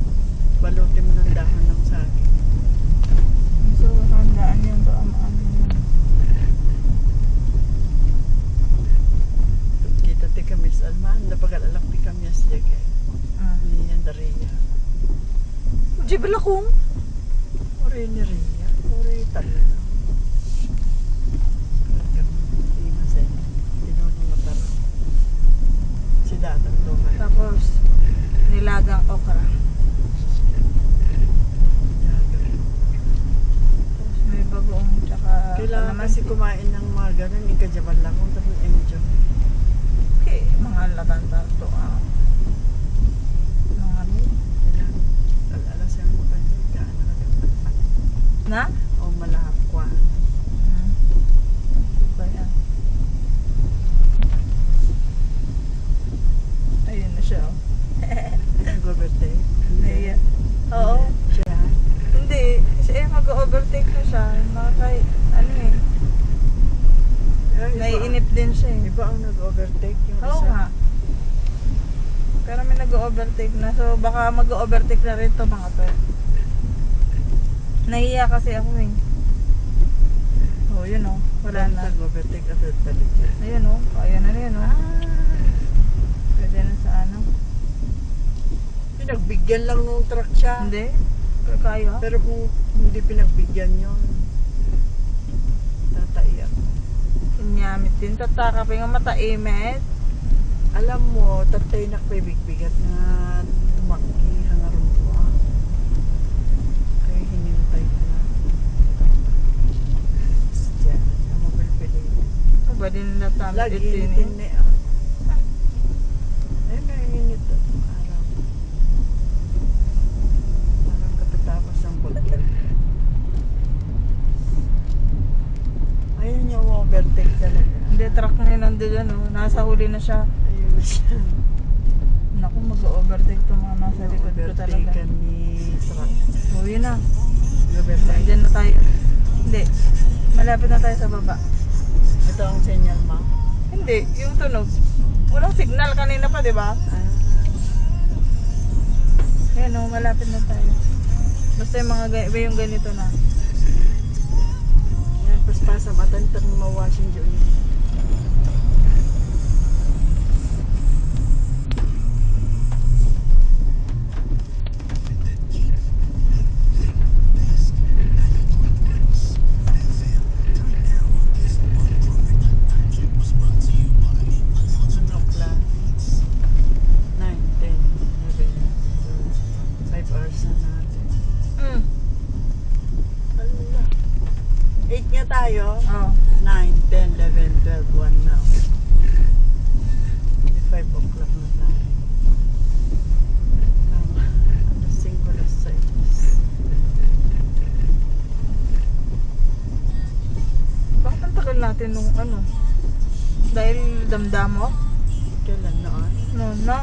Balutin mo ng dahon ng saging. So, handaan yung doon. Kita ti kamis alman, napag-alalak ti kamis diya kaya. Ni Andrea. Jibla kong. Ori ni Ria. Ori talo na. Di masay. Tinunong mataro. Si Datang Tuman. Tapos, nilagang okra. Tapos may bagoong tsaka Kailangan kasi kumain ng mga ganun. Ikajaban lang kung tapos enjoy. Okay, mga latanta to. Mga ano. Alas yung makadya. Na? O malakwa. Ba yan? Ayun na siya. Oh. Nag-overtake. Naiya. Oo. Siya. Hindi. Siya mag-overtake na siya. Ano eh. Naiinip din siya eh. Iba ang nag-overtake yung Oo isa. nga. Pero may nag-overtake na. So baka mag-overtake na rin to mga to. Nahiya kasi ako eh. Oh, yun oh. Wala na. Nag-overtake at balik. Ayun oh. Ayan na yun oh. Pwede na sa ano. Pinagbigyan lang nung truck siya. Hindi. Kaya. Pero kung hindi pinagbigyan yun, tataiyak. Inyamit din. Tataka pa yung mataimit. Alam mo, tatay nakpibigbigat nga tumaki hangaron ko. Kaya hinintay ko na. Diyan, ang mobile pili. Ba din na tamit Lagi itin eh. initin eh. Ayun na init ang araw. Parang kapitapos ng bagyo. nandun ano, nasa huli na siya. Ayun na siya. Naku, mag-overtake itong mga nasa likod ko talaga. Overtaken ni truck. Uwi na. Overtaken. Diyan na tayo. Hindi. Malapit na tayo sa baba. Ito ang senyal, ma. Hindi, yung tunog. Walang signal kanina pa, di ba? Ah, Yan o, malapit na tayo. Basta yung mga yung ganito na. yan, paspasa, matantang mawashing dyan. Ano plan? 9, 10, 11, 5 hours na natin. Hmm. Ala. 8 nga tayo. Oh. 9, 10, 11, 12, 1 now. 5 o'clock na tayo. Tama. Alas 5, alas 6. Bakit ang tagal natin nung ano? Dahil damdam mo? Kailan noon? No.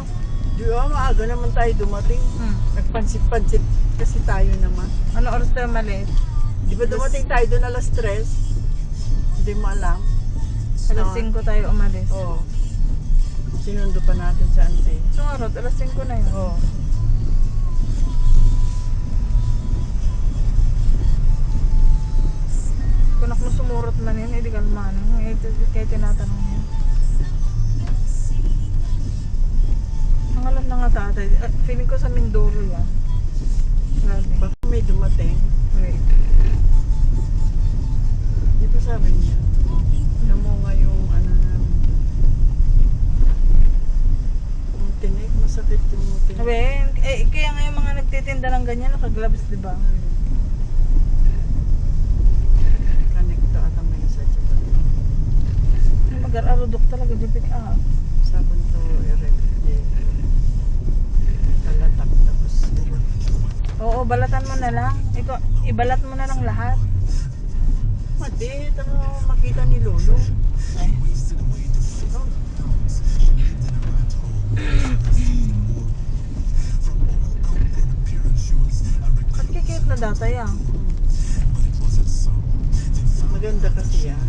Di ba, maaga naman tayo dumating. Hmm. Nagpansit-pansit kasi tayo naman. Ano oras tayo mali? Di ba dumating tayo doon alas 3? Hindi mo alam. Alas No. 5 tayo umalis. Oo. Sinundo pa natin sa ante. Sumarot, alas 5 na yun. Oo. Kung ako sumurot man yun, hindi ka manong. Kaya tinatanong yun. Ang alam na nga tatay. Feeling ko sa Mindoro yan. Grabe. Baka may dumating. Wait. Di ba sabi niya? Alam mo nga yung ano namin. Yung tinik, masakit yung tinik. Sabi, kaya nga yung mga nagtitinda ng ganyan, nakagloves, di ba? Kanekto at ang may isa dyan. Mag-ararudok talaga, jipit ah. Sabon to erect. Kalatak tapos erect. Oo, balatan mo na lang. Ikaw, ibalat mo na lang lahat. Mati, tama makita ni Lolo. Ay. Oh. At kikit na data yan. Maganda kasi yan.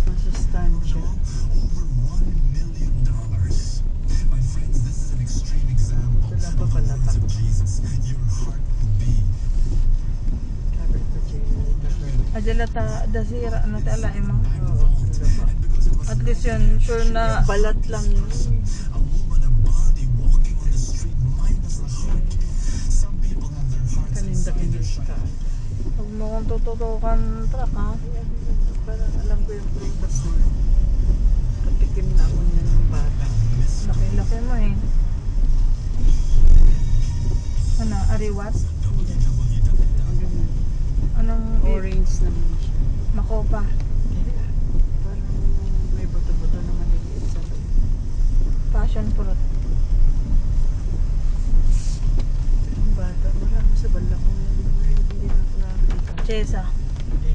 Masustansya. Wala pa palatak. Cover ko dyan. Ajalata, dasira, ano tala mo. Oo, wala pa. At least yun, sure na. Balat lang yun. Kaninda-kinis ka. Huwag mo kong tututukan truck ha. Parang alam ko yung prutas na yun. Katikim na ako niya ng bata. Laki-laki mo eh. Ano, ariwat? Hindi. Ang ganyan. Anong Orange naman siya. makopa? Hindi. Parang may buto-buto na maliliit sa loob. Passion fruit. Ang bata, marami sa balak ko yan. Hindi na ako nakakita. Chesa. Hindi.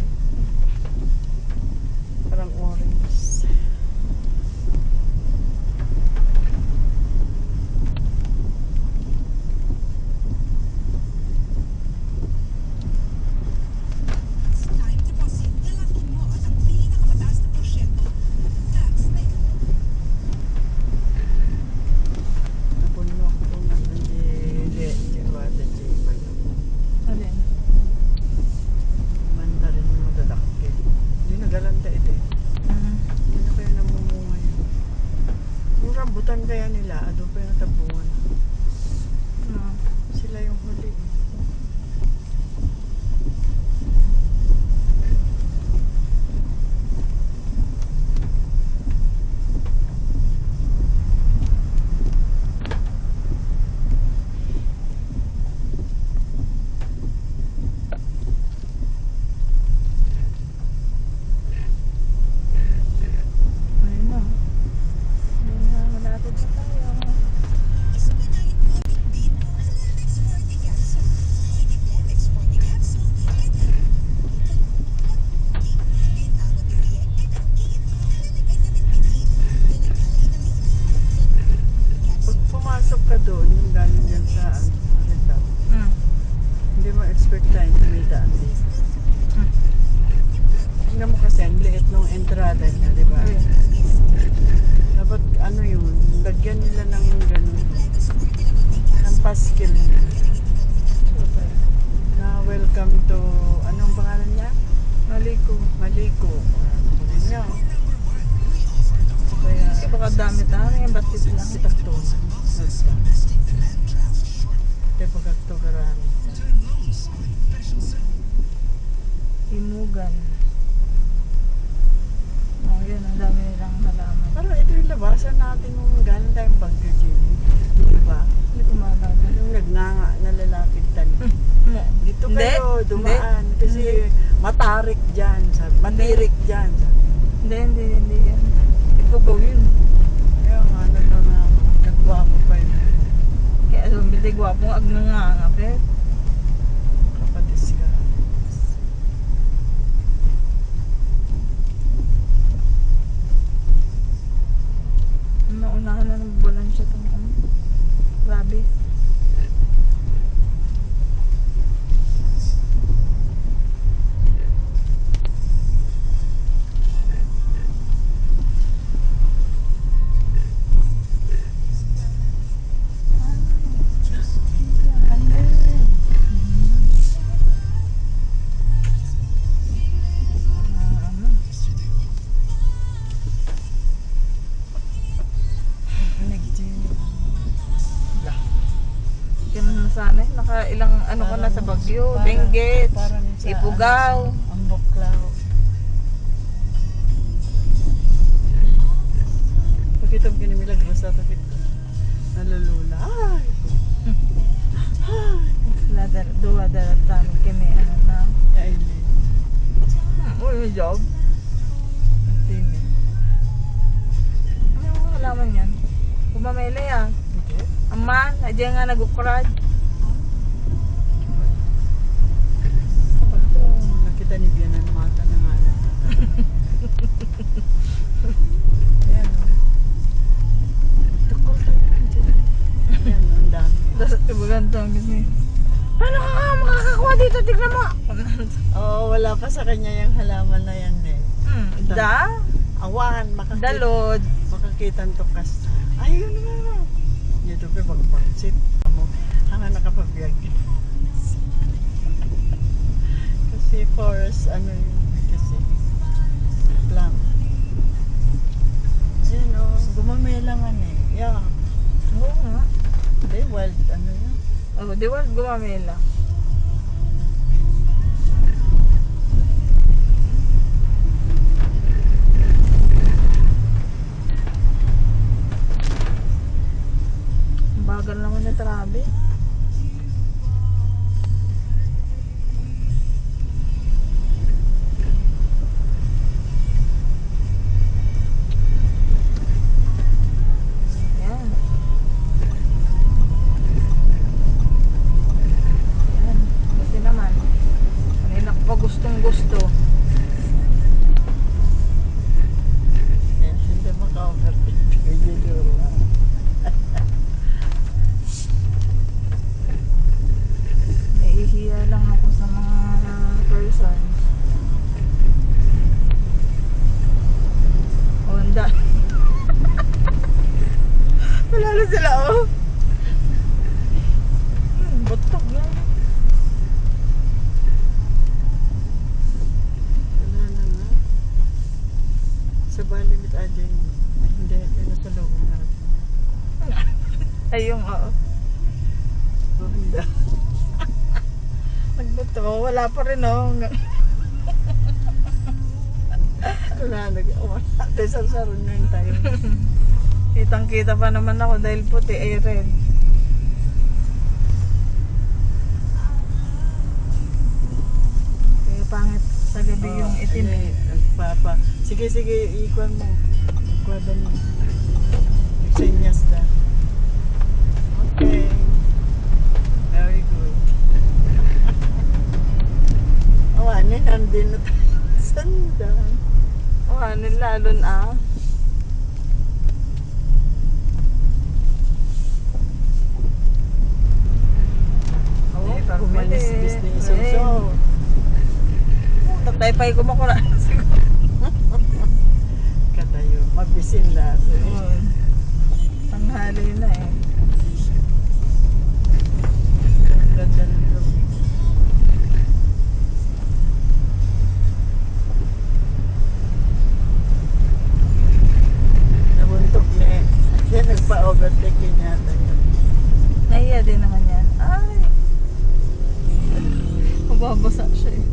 Parang orange. Time deposit, lalaki mo at ang pinakamataas na porsyento. Tax na Napuno ako ng hindi wala di Alin? doon, yung galing dyan sa Aritaw. Hmm. Hindi mo expect tayo na may daan dito. Tingnan mo kasi, ang liit nung entrada niya, di ba? Ayun. Dapat ano yun, lagyan nila ng ganun. Ng paskil niya. Super. Na welcome to, anong pangalan niya? Maliko. Maliko. Ano niya? Kaya, Kasi baka dami tayo. Yung batis lang. kitaktunan. Nagta. Kaya pagkaktukarami. Imugan. Oh, yun. Ang dami nilang halaman. Parang ito yung labasan natin nung galing tayong Baguio, Jimmy. Di ba? Hindi ko maalala. Yung nagnanga na lalapit tayo. Dito Hindi. kayo dumaan. Kasi matarik dyan. Sabi. Matirik dyan. Sabi. Hindi yan. Ipugaw yun. Kaya nga, nagwapo pa yun. Kaya bumili gwapong agnangangap eh. Kapatis ka. Naunahan na ng bulan siya itong grabe. Ganun na sana eh. Naka ilang ano ko na sa Baguio. Benguet. Parang sa Ifugao. ang Buklaw. Pagkita mo kinimilagro sa tapit ko. Nalulula. Ay! Sila dua tami kami ano na. Aileen. Uy, may job. Timi. Ano ang halaman yan? Kumamela yan. Hindi. Aman, adyan nga nagukrad. Nakita ni Bian ang mata na nga lang. Ayan o. Tukol tayo dyan. Ayan o, ang dami. Tapos ibagan to ang gini. Paano ka makakakuha dito? Tignan mo. Oo, wala pa sa kanya yung halaman na yan eh. Da? Awan, Dalod. makakita ng tukas. Ayun na. Dito pa pagpangsit mo. Hanga nakapabiyag. Kasi forest, ano yun, kasi plum. Ayan o, gumamelangan eh. Yeah. Oo nga. Hindi, wild, ano yun. Oh, di ba gumamela? Bagal naman na trabe. Yan. Yan. Kasi naman. Kanina ko pa gustong gusto. Eh, hindi maka-overtake. Medyo duro. Naihiya lang ako sa mga persons. Oh, handa. Malalo sila, oh. Butog yan. Wala na nga. Sa Balimit Ajay mo. Hindi, yun na sa loob ng harap mo. Ay, yung, oo. Oh, hindi. Nagbuto. Wala pa rin, oh. Wala, nag-awala. Sasaron na yun tayo. Kitang kita pa naman ako dahil puti ay red. Kaya pangit sa gabi yung itim eh. Papa. Sige, ikuan mo. Kuwada mo. Nagsinyas na. Okay. Very good. Awanin, nandun na tayo. Sandan. Oh, ano lalon ah. wifi ko makura siguro. Katayo, mabisin lahat. Oo. Tanghali na eh. Ang ganda ng tubig. Nabuntok na eh. Yan, nagpa-overtake yun yata yun. Nahiya din naman yan. Ay! Mababasa siya eh.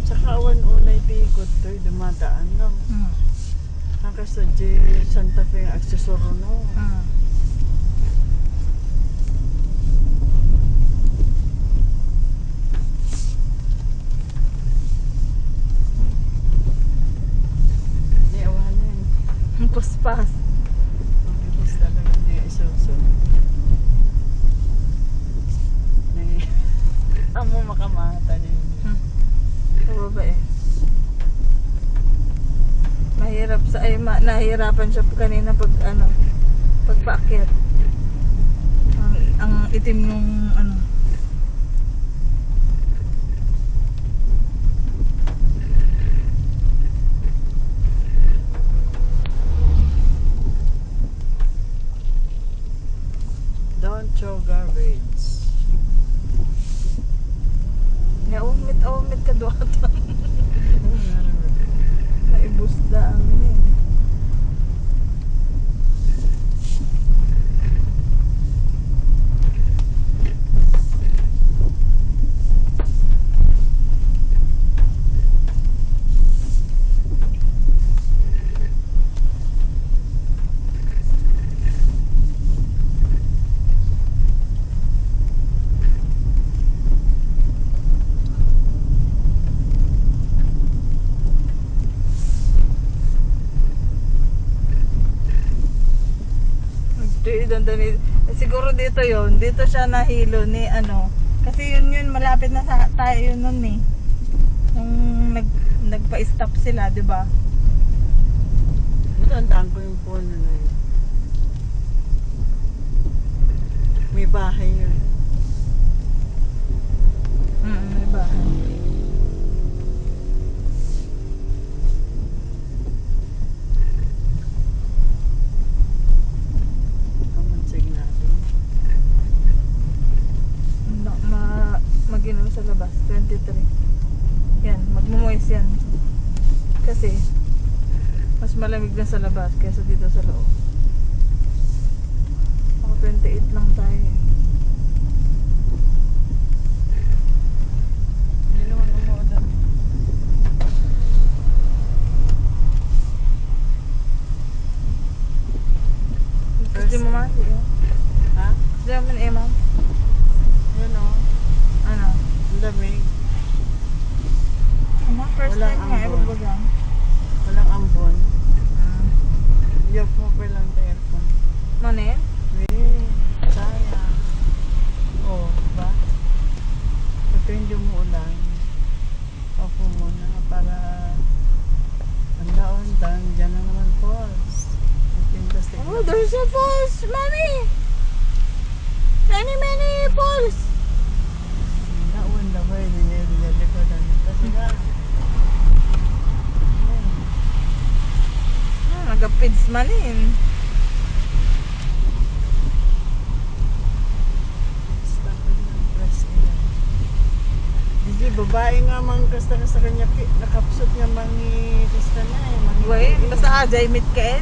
Tsaka awan unay tiikot to, dumadaan lang. Hanggang sa J. Santa Fe ang aksesoro no. Di awan na eh. Ang paspas. Mabilis talaga niya isusun. Amo makamata niya. Kababa eh. Mahirap sa ay nahihirapan siya kanina pag pagpaakyat. Ang itim yung Don't throw garbage. Naumit ka doon. Naibus da amin eh. Siguro dito yon, dito siya nahilo ni kasi yun malapit na sa tayo nun eh. Nung nagpa-stop sila, 'di ba? Matandaan ko yung phone na yun. May bahay yun. May bahay. Mag-inom sa labas, 23. Yan, magmumoist yan. Kasi, mas malamig na sa labas kaysa dito sa loob. Ako 28 lang tayo eh. Hindi naman umuulan. Gusto mo man? Ha? Gusto mo man ma'am? Yun o. Ano? Ang lamig. First Walang time nga, ambon. ibagbagang. Walang ambon. Yok mo pa lang sa aircon. Manin? Sayang. Oo, diba? Pagka hindi umuulan, opo muna para anda-undan, dyan na naman falls. Oh, there's a falls, mommy! Many falls! Nauwan na ba, hindi niya likodan. Kasi nga, nagapids manin. stop ng press nila. Hindi, babae nga mang kasta na sa kanya, nakapsot nga mangi kasta na eh. Wait, basta ajay meet ka eh.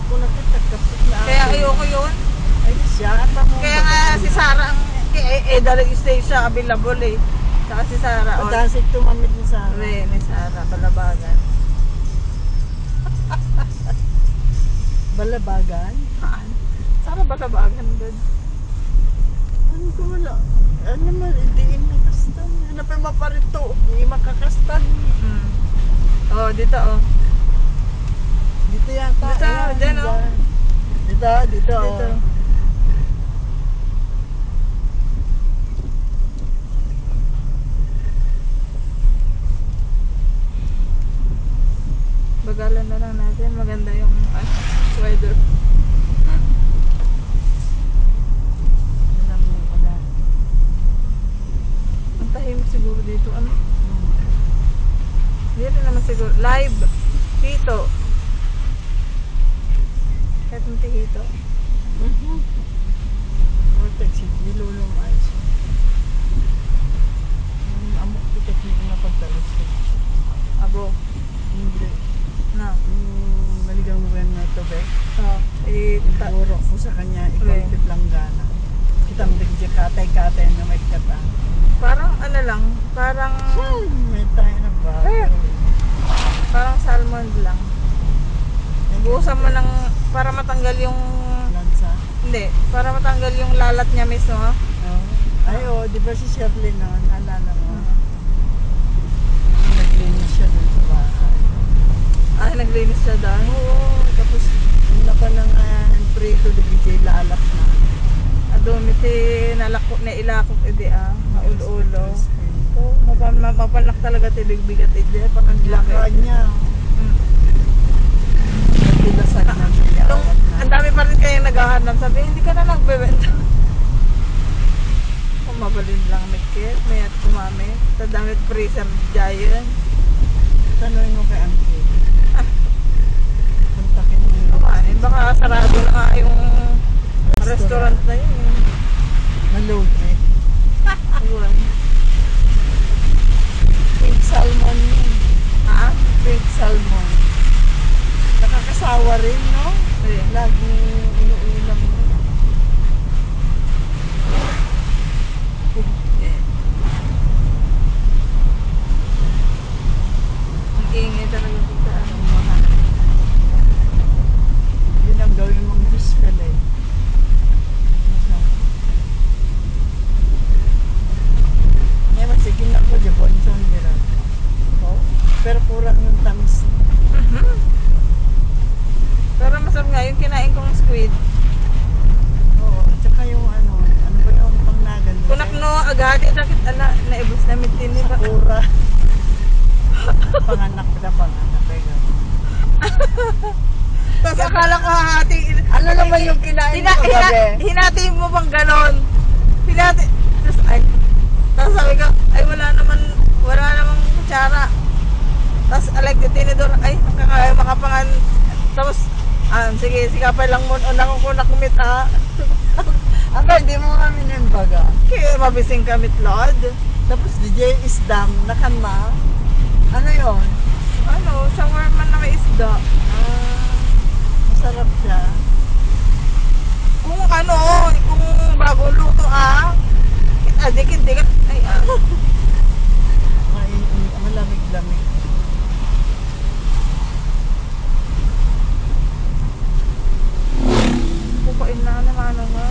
Kung nakita, kapsot na Kaya ako. ayoko yun. Ay, siya, ata mo. Kaya nga si Sarah ang dalag stay siya available eh. Saka si Sarah. Patasig tumamit ni Sarah. Ni Sarah, Balabagan. Balabagan? Haan? Sarah Balabagan doon. Ano ko wala? Ano naman, hindi makastan. Ano pa maparito? Hindi makakastan. Oh, dito oh. Dito yata. Dito, ayan, dyan, oh. dyan. Dito. Dito. Oh. ganda lang natin. Maganda yung weather. Alam mo wala. Ang tahimik siguro dito. Ano? Hindi rin naman siguro. Live. Dito. Kahit munti dito. Vortex, nilulong ayos. Yung amok tiket niyo na pagtalos ko. Abo. Hindi. Na. Maligang mo yan na ito, be. Oh. Siguro ko sa kanya, ikaw lang gana. Kitang digdi katay-katay na may kata. Parang ano lang. Parang May tayo na ba? parang salmon lang. Buhusan mo ng para matanggal yung Lansa. hindi, para matanggal yung lalat niya mismo. Oh. Ay, oh, di ba si Shirley na, naalala mo? Naglinis siya dun sa bahay. Ah, naglinis siya doon. Oo, tapos yung pa ng prito, di lalap na. Adumiti nalako na ilakok edi maulo-ulo. Oh, mapalak talaga tiligbigat edi pang ang laki. Lakad niya. Nagbilasag na siya. Ang dami pa rin kayong naghahanap. Sabi, hindi ka na nagbebenta. Mabalin lang mikit, mayat kumami. Sa damit freezer giant. Tanungin mo kay Auntie. Puntakin mo yun. Kumain, baka sarado na nga yung restaurant na yun. Malugi. Ayun. Pink salmon yun. Ha? Pink salmon. Nakakasawa rin, no? Ayun. Lagi inuulam mo. Ang ingay talaga dito. Yun ang gawin mong display. Ngayon, masigin ako, di ba? Isang dirang. Pero kurang yung tamis. Pero masarap nga yung kinain kong squid. Oo. Tsaka yung ano ba yung pangnagan? Kunak no, agadi sakit ala naibos na mitin ni ba. Sakura. Panganak na panganak. Tapos akala ko hahati. Ano naman yung kinain mo kagabi? Hinati mo bang ganon? Hinati. Tapos sabi ko, ay wala namang kutsara. Tapos like tinidor, ay makapangan. Tapos, sige, sikapay lang mo. Unang ko nakumit Ako, hindi mo kami nimbaga. Kaya mabising kamit, Lord. Tapos DJ Isdam, nakama. Ano yun? Ano, shawarma na may isda. Masarap siya. Kung ano, kung bago luto dikit-dikit. Ay, Malamig-lamig. Kukain na naman nga.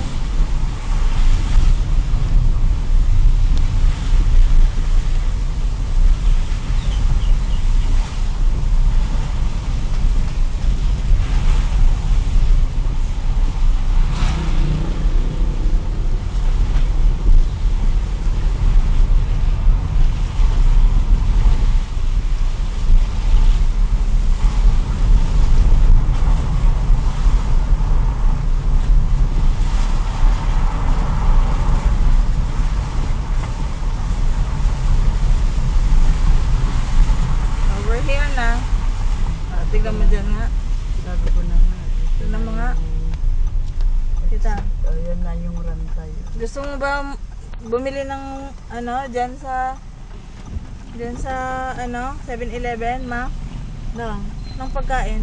Over here na. Tignan mo dyan nga. Sabi ko na nga. Tignan mo nga. Kita. Ayan na yung rantay. Gusto mo ba bumili ng dyan sa 7-Eleven, ma? Ng pagkain.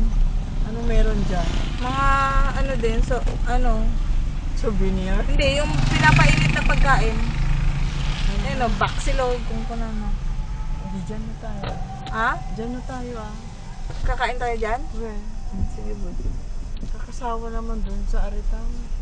Anong meron dyan? Mga din, Souvenir? hindi, yung pinapainit na pagkain. Baksilog kung kuna na. Hindi, dyan na tayo. Dyan na tayo Kakain tayo dyan? We, Sige, bud. kakasawa naman dun sa Aritang.